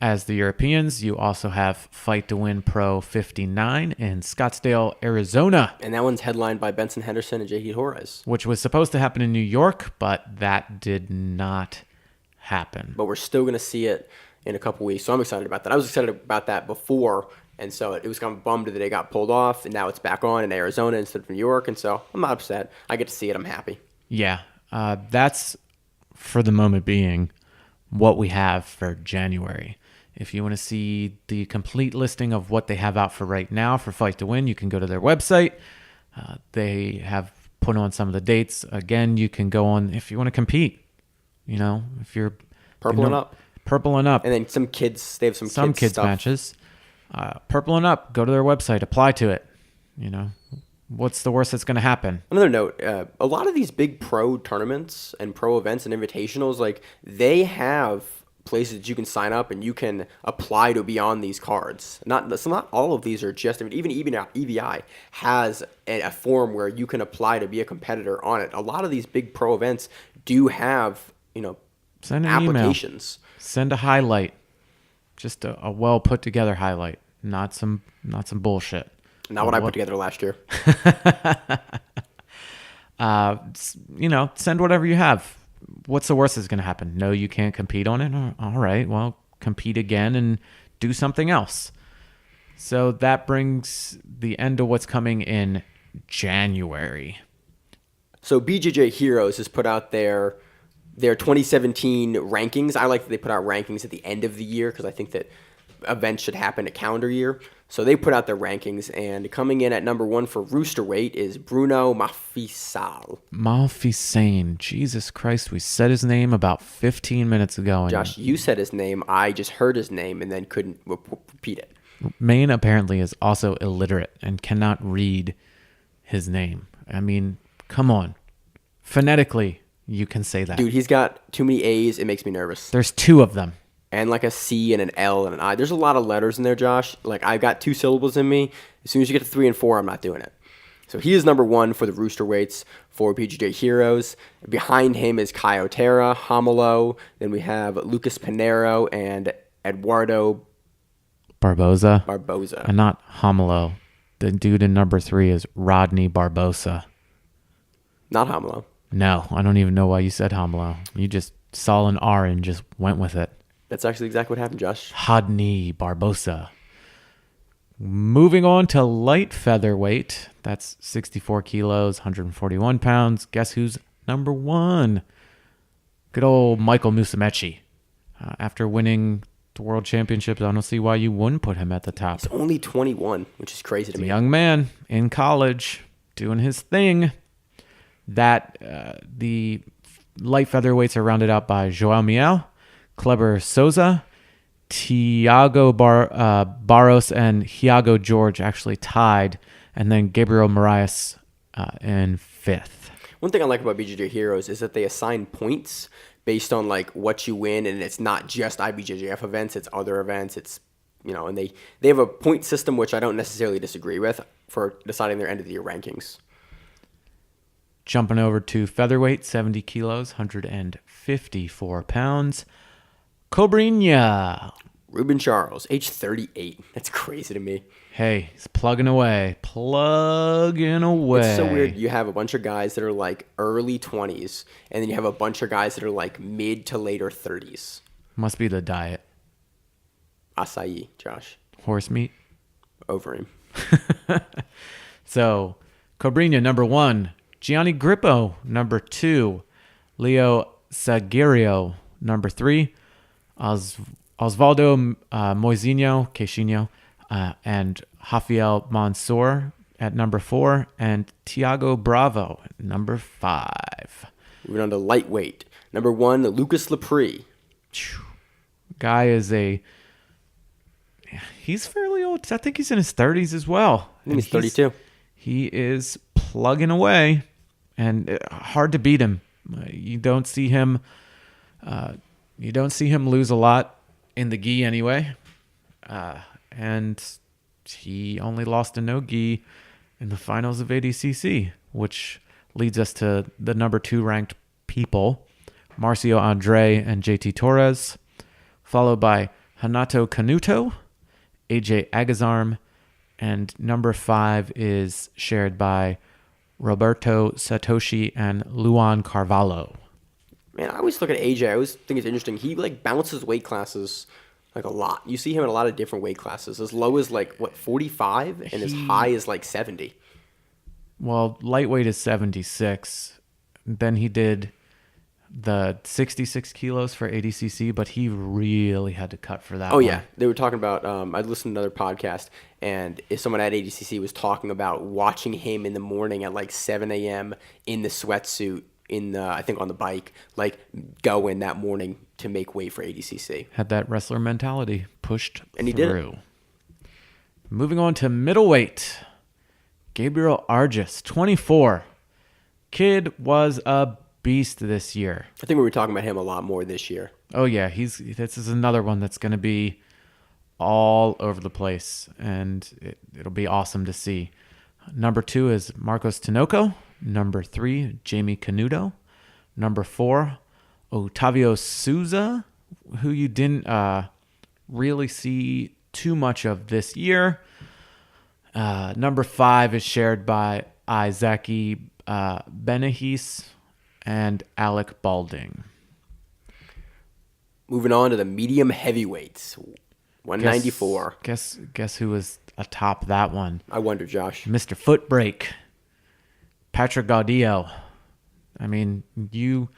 as the Europeans, you also have Fight to Win Pro 59 in Scottsdale, Arizona. And that one's headlined by Benson Henderson and J.H. Torres. Which was supposed to happen in New York, but that did not happen. But we're still going to see it in a couple weeks, so I'm excited about that. I was excited about that before, and so it was kind of bummed that it got pulled off, and now it's back on in Arizona instead of New York, and so I'm not upset. I get to see it. I'm happy. Yeah, that's, for the moment being, what we have for January. If you want to see the complete listing of what they have out for right now for Fight to Win, you can go to their website. They have put on some of the dates. Again, you can go on if you want to compete. If you're Purple and up. Purple and up. And then some kids, they have some kids stuff. matches. Purple and up. Go to their website. Apply to it. What's the worst that's going to happen? Another note, a lot of these big pro tournaments and pro events and invitationals, like they have places that you can sign up and you can apply to be on these cards. Not all of these are just, even EVI has a form where you can apply to be a competitor on it. A lot of these big pro events do have, Send an applications. Email. Send a highlight. Just a well put together highlight. Not some bullshit. Not what I put together last year. Send whatever you have. What's the worst that's going to happen? No, you can't compete on it? All right, well, compete again and do something else. So that brings the end of what's coming in January. So BJJ Heroes has put out their 2017 rankings. I like that they put out rankings at the end of the year because I think that events should happen a calendar year. So they put out their rankings, and coming in at number 1 for Roosterweight is Bruno Mafisal. Malfisane. Jesus Christ, we said his name about 15 minutes ago. And Josh, you said his name. I just heard his name and then couldn't repeat it. Maine apparently is also illiterate and cannot read his name. I mean, come on. Phonetically, you can say that. Dude, he's got too many A's. It makes me nervous. There's 2 of them. And like a C and an L and an I. There's a lot of letters in there, Josh. Like, I've got 2 syllables in me. As soon as you get to 3 and 4, I'm not doing it. So he is number 1 for the Roosterweights for BJJ Heroes. Behind him is Kai Otera, Hamalo. Then we have Lucas Pinero and Eduardo Barboza. And not Hamalo. The dude in number 3 is Rodney Barbosa. Not Hamalo. No, I don't even know why you said Hamalo. You just saw an R and just went with it. That's actually exactly what happened, Josh. Rodney Barbosa. Moving on to light featherweight. That's 64 kilos, 141 pounds. Guess who's number 1? Good old Michael Musumeci. After winning the world championships, I don't see why you wouldn't put him at the top. He's only 21, which is crazy to me. A young man in college doing his thing. The light featherweights are rounded out by Joao Miel, Kleber Souza, Tiago Barros, and Hiago George actually tied, and then Gabriel Marias in 5th. One thing I like about BJJ Heroes is that they assign points based on like what you win, and it's not just IBJJF events, it's other events, it's and they have a point system which I don't necessarily disagree with for deciding their end of the year rankings. Jumping over to featherweight, 70 kilos, 154 pounds. Cobrinha. Ruben Charles, age 38. That's crazy to me. Hey, he's plugging away. It's so weird. You have a bunch of guys that are like early 20s, and then you have a bunch of guys that are like mid to later 30s. Must be the diet. Acai, Josh. Horse meat. Over him. So, Cobrinha, number 1. Gianni Grippo, number 2. Leo Sagirio, number 3. Osvaldo Queixinho, and Rafael Mansour at number 4, and Tiago Bravo at number 5. Moving on to lightweight. Number 1, Lucas Lepre. Guy is he's fairly old. I think he's in his 30s as well. I think he's 32. He is plugging away, and hard to beat him. You don't see him lose a lot in the gi anyway. And he only lost to no gi in the finals of ADCC, which leads us to the number 2 ranked people, Marcio Andre and JT Torres, followed by Hanato Canuto, AJ Agazarm, and number 5 is shared by Roberto Satoshi and Luan Carvalho. Man, I always look at AJ. I always think it's interesting. He bounces weight classes a lot. You see him in a lot of different weight classes, as low as 45, and as high as 70. Well, lightweight is 76. Then he did the 66 kilos for ADCC, but he really had to cut for that. Oh, yeah. They were talking about, I listened to another podcast, and if someone at ADCC was talking about watching him in the morning at 7 a.m. in the sweatsuit, I think on the bike, go in that morning to make weight for ADCC. Had that wrestler mentality pushed and he through. Did it. Moving on to middleweight. Gabriel Argis, 24. Kid was a beast this year. I think we were talking about him a lot more this year. Oh, yeah. This is another one that's going to be all over the place, and it'll be awesome to see. Number 2 is Marcos Tinoco. Number 3, Jamie Canuto. Number 4, Otavio Souza, who you didn't really see too much of this year. Number 5 is shared by Izaki Benahis and Alec Balding. Moving on to the medium heavyweights, 194. Guess who was atop that one? I wonder, Josh. Mr. Footbreak, Patrick Gaudio. I mean, you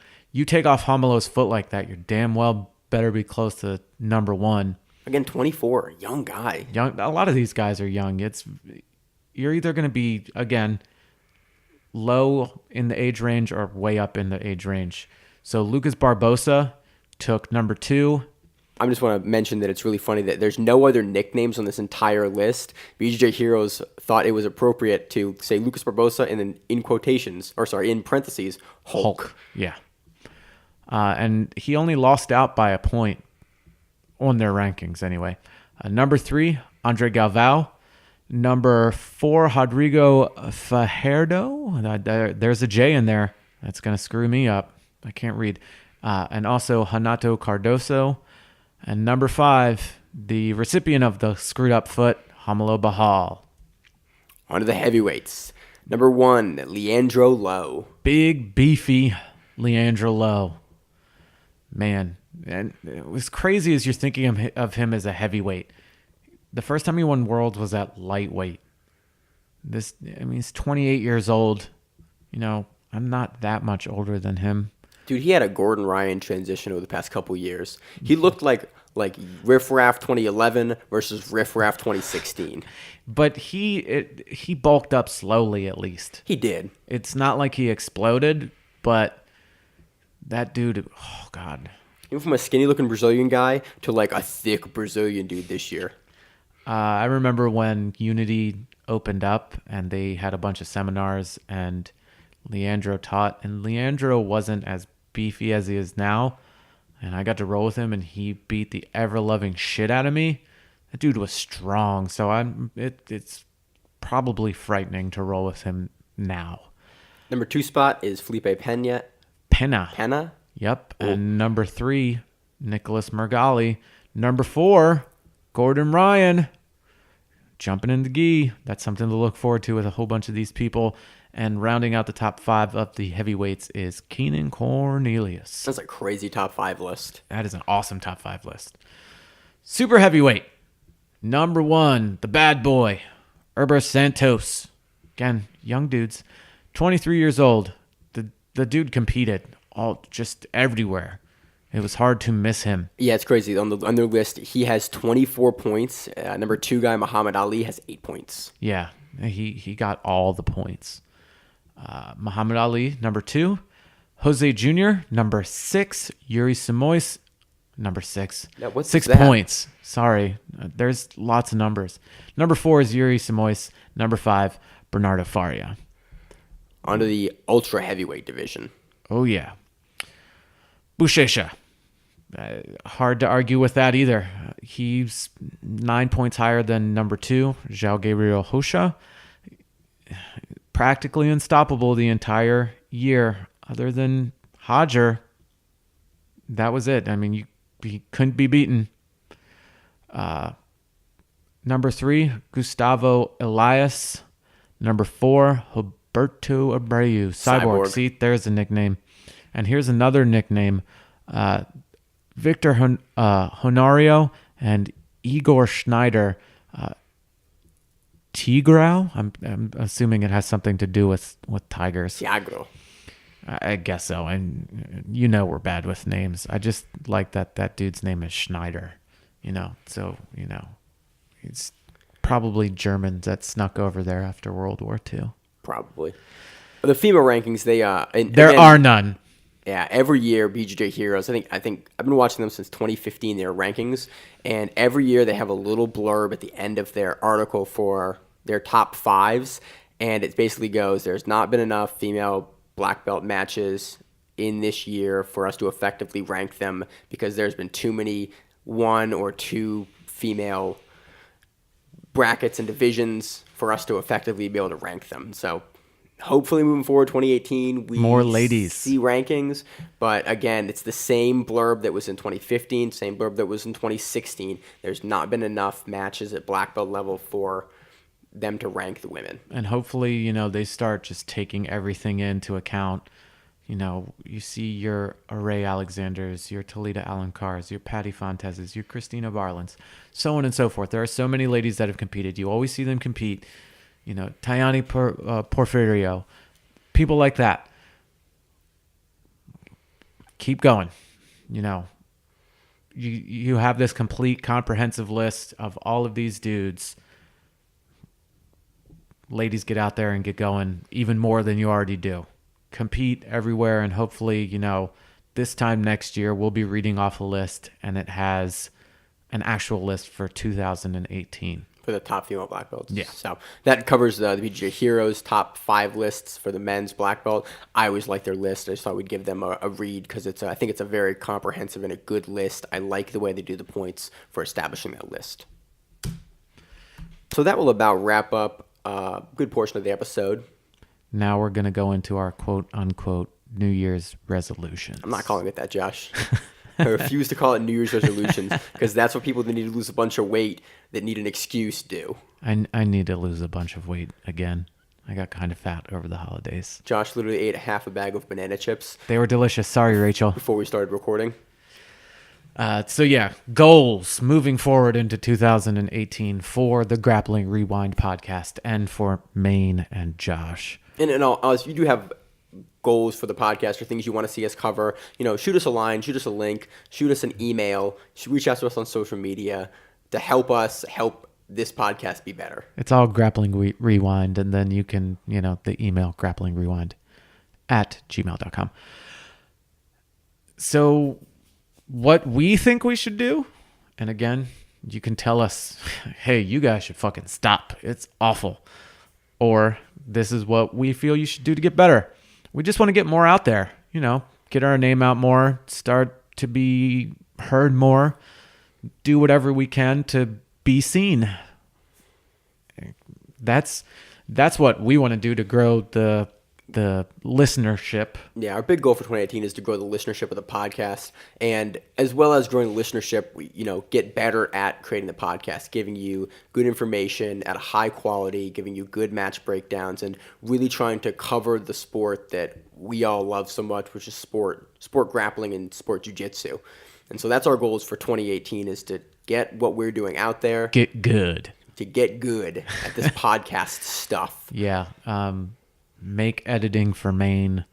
take off Romulo's foot like that, you're damn well better be close to number 1. Again, 24, young guy. A lot of these guys are young. You're either going to be, again, low in the age range or way up in the age range. So Lucas Barbosa took number 2. I just want to mention that it's really funny that there's no other nicknames on this entire list. BJJ Heroes thought it was appropriate to say Lucas Barbosa and then in parentheses, Hulk. Yeah. And he only lost out by a point on their rankings anyway. Number 3, Andre Galvao. Number 4, Rodrigo Fajardo. There's a J in there. That's going to screw me up. I can't read. And also Hanato Cardoso. And number 5, the recipient of the screwed up foot, Romulo Bahal. On to the heavyweights. Number 1, Leandro Lowe. Big, beefy Leandro Lowe. Man, and it was crazy as you're thinking of him as a heavyweight. The first time he won Worlds was at lightweight. He's 28 years old. I'm not that much older than him. Dude, he had a Gordon Ryan transition over the past couple years. He looked like Riff Raff 2011 versus Riff Raff 2016. But he bulked up slowly, at least. He did. It's not like he exploded, but that dude, oh God. He went from a skinny-looking Brazilian guy to a thick Brazilian dude this year. I remember when Unity opened up and they had a bunch of seminars and Leandro taught, and Leandro wasn't as beefy as he is now, and I got to roll with him and he beat the ever-loving shit out of me. That dude was strong, so it's probably frightening to roll with him now. Number 2 spot is Felipe Pena. Pena? Yep. Ooh. And number 3, Nicholas Mergali. Number 4, Gordon Ryan. Jumping in the gi. That's something to look forward to with a whole bunch of these people. And rounding out the top 5 of the heavyweights is Keenan Cornelius. That's a crazy top 5 list. That is an awesome top 5 list. Super heavyweight. Number 1, the bad boy, Herbert Santos. Again, young dudes. 23 years old. The dude competed all just everywhere. It was hard to miss him. Yeah, it's crazy. On their list, he has 24 points. Number 2 guy, Muhammad Ali, has 8 points. Yeah, he got all the points. Muhammad Ali, number 2. Jose Jr., number 6. Yuri Simoes, number 6. Now, what's 6 that? points. Sorry. There's lots of numbers. Number 4 is Yuri Simoes. Number 5, Bernardo Faria. Onto the ultra heavyweight division. Oh, yeah. Buchecha. Hard to argue with that either. He's 9 points higher than number 2, João Gabriel Rocha. Practically unstoppable the entire year. Other than Hodger, that was it. I mean, he couldn't be beaten. Number 3, Gustavo Elias. Number 4, Roberto Abreu. Cyborg. See, there's a nickname. And here's another nickname. Victor Honorio and Igor Schneider. Tigrao? I'm assuming it has something to do with tigers. Tiago. I guess so. And we're bad with names. I just like that dude's name is Schneider. So it's probably Germans that snuck over there after World War II. Probably. The female rankings, there are none. Yeah, every year BJJ Heroes. I think I've been watching them since 2015. Their rankings, and every year they have a little blurb at the end of their article for their top 5s, and it basically goes: "There's not been enough female black belt matches in this year for us to effectively rank them because there's been too many 1 or 2 female brackets and divisions for us to effectively be able to rank them." So hopefully moving forward, 2018, we more ladies see rankings. But again, it's the same blurb that was in 2015, same blurb that was in 2016. There's not been enough matches at black belt level for them to rank the women. And hopefully, they start just taking everything into account. You see your Array Alexanders, your Talita Alancars, your Patty Fontezes, your Christina Barlins, so on and so forth. There are so many ladies that have competed. You always see them compete. Tayani Porfirio, people like that. Keep going. You have this complete, comprehensive list of all of these dudes. Ladies, get out there and get going even more than you already do. Compete everywhere, and hopefully, this time next year, we'll be reading off a list, and it has an actual list for 2018. For the top female black belts. Yeah. So that covers the BJJ Heroes top 5 lists for the men's black belt. I always like their list. I just thought we'd give them a read because I think it's a very comprehensive and a good list. I like the way they do the points for establishing that list. So that will about wrap up a good portion of the episode. Now we're going to go into our quote-unquote New Year's resolutions. I'm not calling it that, Josh. I refuse to call it New Year's resolutions because that's what people that need to lose a bunch of weight that need an excuse do. I need to lose a bunch of weight again. I got kind of fat over the holidays. Josh literally ate half a bag of banana chips. They were delicious. Sorry, Rachel. Before we started recording. So yeah, goals moving forward into 2018 for the Grappling Rewind podcast and for Maine and Josh. And if you do have goals for the podcast or things you want to see us cover, shoot us a line, shoot us a link, shoot us an email, reach out to us on social media to help us help this podcast be better. It's all Grappling Rewind, and then you can, the email grapplingrewind@gmail.com. So what we think we should do, and again, you can tell us, hey, you guys should fucking stop. It's awful. Or this is what we feel you should do to get better. We just want to get more out there, get our name out more, start to be heard more, do whatever we can to be seen. That's what we want to do to grow the listenership. Yeah, our big goal for 2018 is to grow the listenership of the podcast, and as well as growing the listenership, we get better at creating the podcast, giving you good information at a high quality, giving you good match breakdowns, and really trying to cover the sport that we all love so much, which is sport grappling and sport jiu-jitsu. And so that's our goals for 2018 is to get what we're doing out there. Get good. To get good at this podcast stuff. Yeah. Make editing for Maine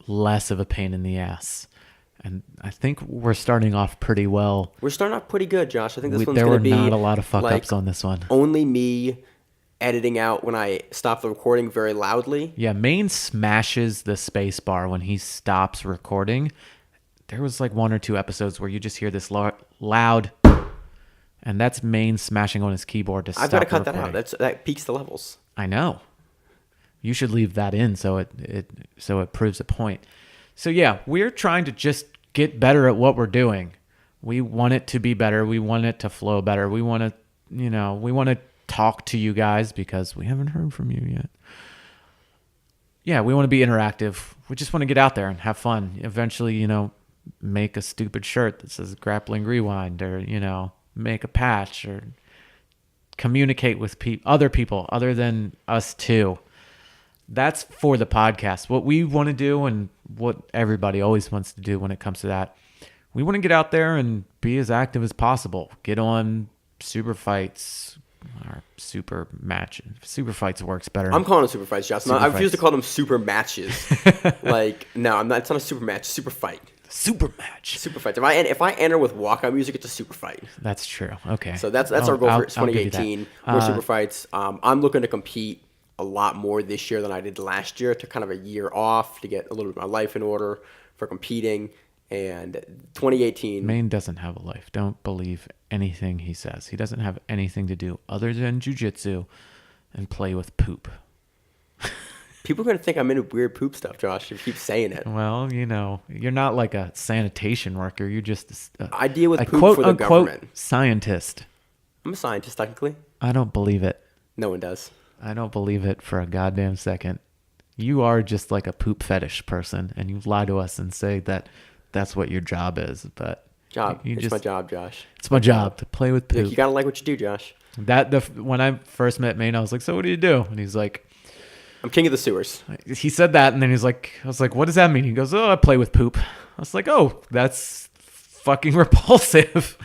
less of a pain in the ass. And I think we're starting off pretty well. We're starting off pretty good, Josh. I think this one's There going were to be not a lot of fuck like ups on this one. only me editing out when I stop the recording very loudly. Yeah, Maine smashes the space bar when he stops recording. There was like 1 or 2 episodes where you just hear this loud, and that's Maine smashing on his keyboard to stop. I've got to cut recording. that out. That peaks the levels. I know. You should leave that in so it proves a point. So yeah, we're trying to just get better at what we're doing. We want it to be better. We want it to flow better. We want to talk to you guys because we haven't heard from you yet. Yeah, we want to be interactive. We just want to get out there and have fun. Eventually, make a stupid shirt that says Grappling Rewind, or, make a patch, or communicate with other people other than us two. That's for the podcast. What we want to do, and what everybody always wants to do when it comes to that, we want to get out there and be as active as possible. Get on super fights or super matches. Super fights works better. I'm calling them super fights, Josh. I refuse to call them super matches. No, I'm not. It's not a super match. Super fight. Super match. Super fights. If I enter with walkout music, it's a super fight. That's true. Okay. So that's our goal for 2018. More super fights. I'm looking to compete a lot more this year than I did last year. To kind of a year off to get a little bit of my life in order for competing. And 2018. Maine doesn't have a life. Don't believe anything he says. He doesn't have anything to do other than jiu-jitsu and play with poop. People are going to think I'm into weird poop stuff, Josh, if you keep saying it. Well, you're not like a sanitation worker. You're just I deal with a poop quote for the unquote government. Scientist. I'm a scientist, technically. I don't believe it. No one does. I don't believe it for a goddamn second. You are just like a poop fetish person, and you lie to us and say that that's what your job is. But it's my job, Josh. It's my job to play with poop. You gotta like what you do, Josh. When I first met Maine, I was like, "So what do you do?" And he's like, "I'm king of the sewers." He said that, and then I was like, "What does that mean?" He goes, "Oh, I play with poop." I was like, "Oh, that's fucking repulsive."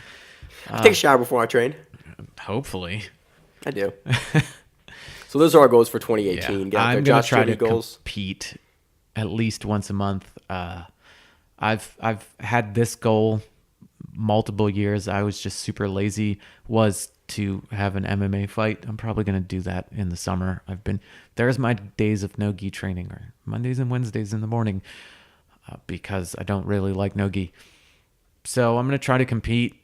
I take a shower before I train. Hopefully, I do. So those are our goals for 2018. Yeah, I'm gonna try to compete at least once a month. I've had this goal multiple years. I was just super lazy. Was to have an MMA fight. I'm probably gonna do that in the summer. There's my days of no-gi training, or Mondays and Wednesdays in the morning, because I don't really like no-gi. So I'm gonna try to compete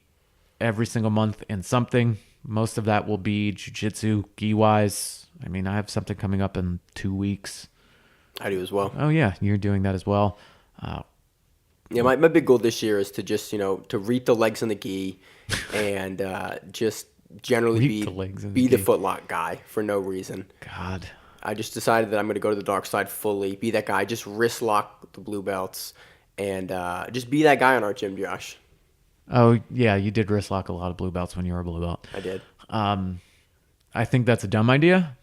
every single month in something. Most of that will be jiu-jitsu, gi-wise. I mean, I have something coming up in 2 weeks. I do as well. Oh yeah, you're doing that as well. Yeah, my big goal this year is to just, to reap the legs in the gi and just generally be the footlock guy for no reason. God. I just decided that I'm going to go to the dark side fully, be that guy, just wrist lock the blue belts, and just be that guy on our gym, Josh. Oh, yeah, you did wrist lock a lot of blue belts when you were a blue belt. I did. I think that's a dumb idea.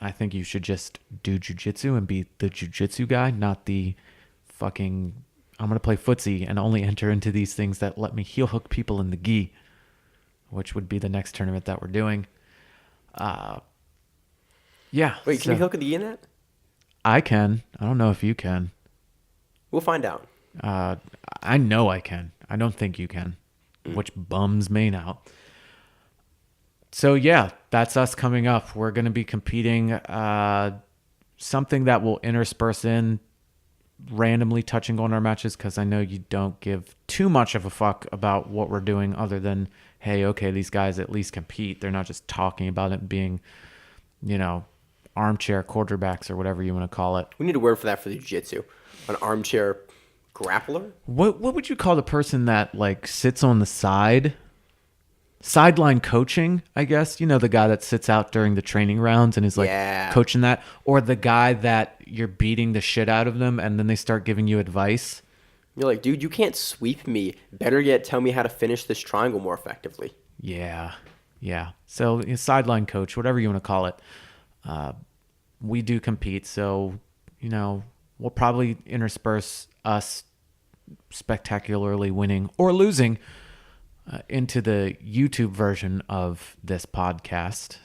I think you should just do jiu-jitsu and be the jiu-jitsu guy, not the fucking, I'm going to play footsie and only enter into these things that let me heel hook people in the gi, which would be the next tournament that we're doing. Yeah. Wait, can you hook the gi in that? I can. I don't know if you can. We'll find out. I know I can. I don't think you can, which bums Maine out. So yeah, that's us coming up. We're going to be competing, something that will intersperse in randomly touching on our matches, because I know you don't give too much of a fuck about what we're doing other than, hey, okay, these guys at least compete. They're not just talking about it being, armchair quarterbacks or whatever you want to call it. We need a word for that for the jiu-jitsu. An armchair grappler? What would you call the person that like sits on the side? Sideline coaching, I guess. The guy that sits out during the training rounds and is like coaching that, or the guy that you're beating the shit out of them and then they start giving you advice. You're like, dude, you can't sweep me. Better yet, tell me how to finish this triangle more effectively. Yeah. So sideline coach, whatever you want to call it. We do compete, so we'll probably intersperse us spectacularly winning or losing into the YouTube version of this podcast.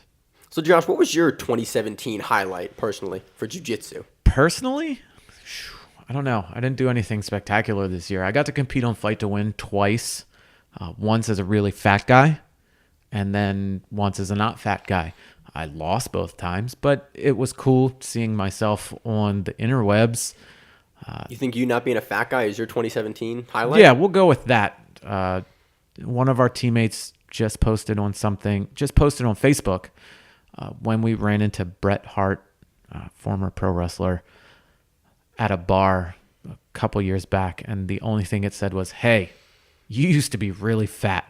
So, Josh, what was your 2017 highlight personally for jiu-jitsu? Personally, I don't know. I didn't do anything spectacular this year. I got to compete on Fight to Win twice. Once as a really fat guy, and then once as a not fat guy. I lost both times, but it was cool seeing myself on the interwebs. You think you not being a fat guy is your 2017 highlight? Yeah, we'll go with that. One of our teammates just posted on Facebook when we ran into Bret Hart, former pro wrestler, at a bar a couple years back, and the only thing it said was, "Hey, you used to be really fat."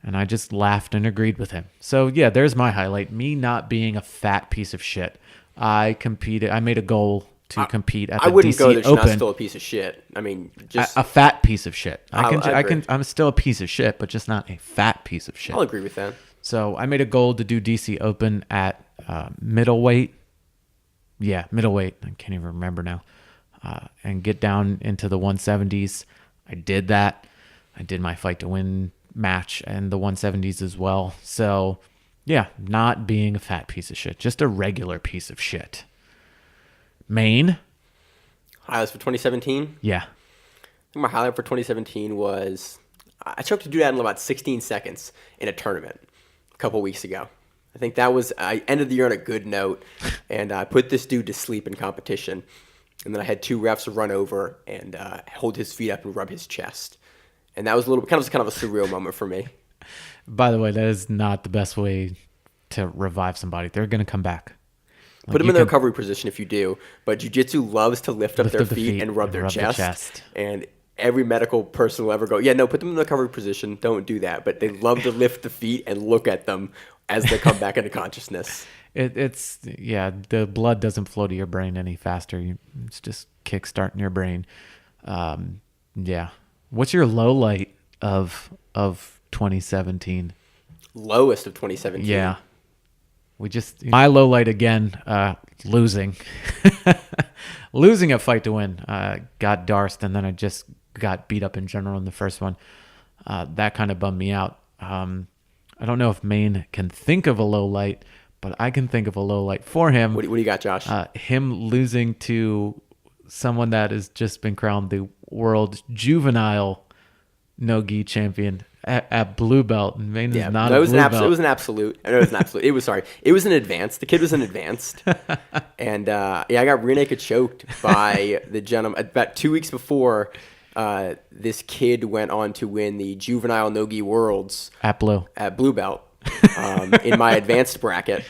And I just laughed and agreed with him. So yeah, there's my highlight. Me not being a fat piece of shit. I made a goal to compete at the DC Open. I wouldn't go that you're not still a piece of shit. I mean, just a fat piece of shit. I agree. I'm still a piece of shit, but just not a fat piece of shit. I'll agree with that. So I made a goal to do DC Open at middleweight. Yeah, middleweight. I can't even remember now. And get down into the 170s. I did that. I did my Fight to Win match and the 170s as well. So yeah, not being a fat piece of shit, just a regular piece of shit. Maine. Highlights for 2017? Yeah. I think my highlight for 2017 was I choked to do that in about 16 seconds in a tournament a couple weeks ago. I think that was, I ended the year on a good note, and I put this dude to sleep in competition. And then I had two refs run over and hold his feet up and rub his chest. And that was kind of a surreal moment for me. By the way, that is not the best way to revive somebody. They're going to come back. Put them in the recovery position if you do. But jiu-jitsu loves to lift up their feet and rub their chest. And every medical person will ever go, yeah, no, put them in the recovery position. Don't do that. But they love to lift the feet and look at them as they come back into consciousness. The blood doesn't flow to your brain any faster. It's just kickstarting your brain. Yeah. What's your low light of 2017? Lowest of 2017? Yeah. My low light again, losing. Losing a Fight to Win. Got Darst, and then I just got beat up in general in the first one. That kind of bummed me out. I don't know if Maine can think of a low light, but I can think of a low light for him. What do you got, Josh? Him losing to someone that has just been crowned the world juvenile no-gi champion at blue belt. And Maine is not a blue belt. It was an absolute. I know it was an absolute. It was an advanced. The kid was an advanced. And I got rear naked choked by the gentleman about 2 weeks before. This kid went on to win the juvenile no-gi worlds at blue belt. In my advanced bracket,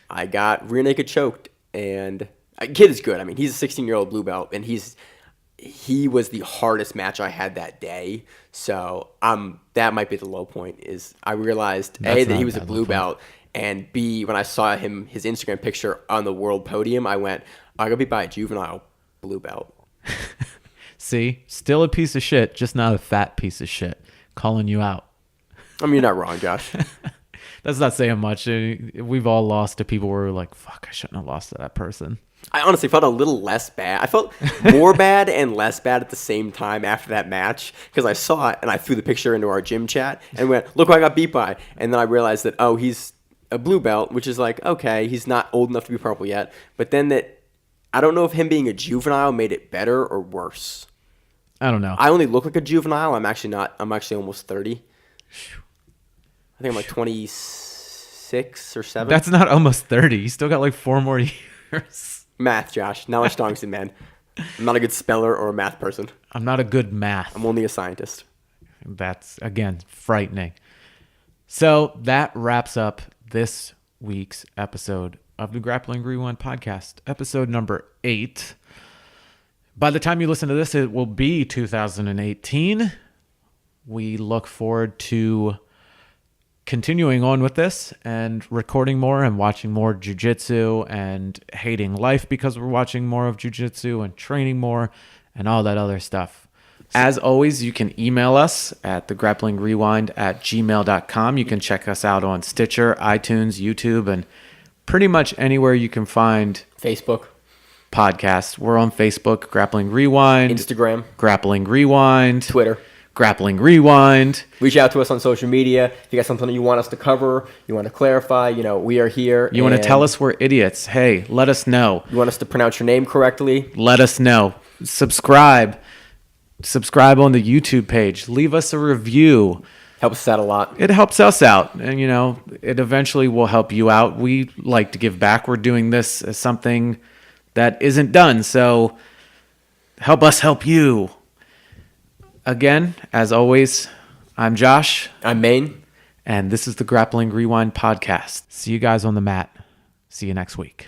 I got rear naked choked, and kid is good. I mean, he's a 16-year-old blue belt, and he was the hardest match I had that day. So that might be the low point. Is I realized that he was a blue belt, and B, when I saw his Instagram picture on the world podium, I went, I got beat by a juvenile blue belt. See, still a piece of shit, just not a fat piece of shit. Calling you out. I mean, you're not wrong, Josh. That's not saying much. We've all lost to people where we're like, fuck, I shouldn't have lost to that person. I honestly felt a little less bad. I felt more bad and less bad at the same time after that match because I saw it and I threw the picture into our gym chat and went, look who I got beat by. And then I realized that, he's a blue belt, which is like, okay, he's not old enough to be purple yet. But then I don't know if him being a juvenile made it better or worse. I don't know. I only look like a juvenile. I'm actually not. I'm actually almost 30. I think I'm like 26 or 7. That's not almost 30. You still got like 4 more years. Math, Josh. Knowledge stonks in man. I'm not a good speller or a math person. I'm not a good math. I'm only a scientist. That's, again, frightening. So that wraps up this week's episode of the Grappling Rewind podcast, episode number 8. By the time you listen to this, it will be 2018. We look forward to continuing on with this and recording more and watching more jiu-jitsu and hating life because we're watching more of jiu-jitsu and training more and all that other stuff. As always, you can email us at thegrapplingrewind@gmail.com. You can check us out on Stitcher, iTunes, YouTube, and pretty much anywhere you can find Facebook podcasts. We're on Facebook, Grappling Rewind. Instagram. Grappling Rewind. Twitter. Grappling Rewind. Reach out to us on social media. If you got something you want us to cover, you want to clarify, we are here. You want to tell us we're idiots. Hey, let us know. You want us to pronounce your name correctly? Let us know. Subscribe on the YouTube page. Leave us a review. Helps us out a lot. It helps us out. And, it eventually will help you out. We like to give back. We're doing this as something that isn't done. So help us help you. Again, as always, I'm Josh. I'm Maine. And this is the Grappling Rewind podcast. See you guys on the mat. See you next week.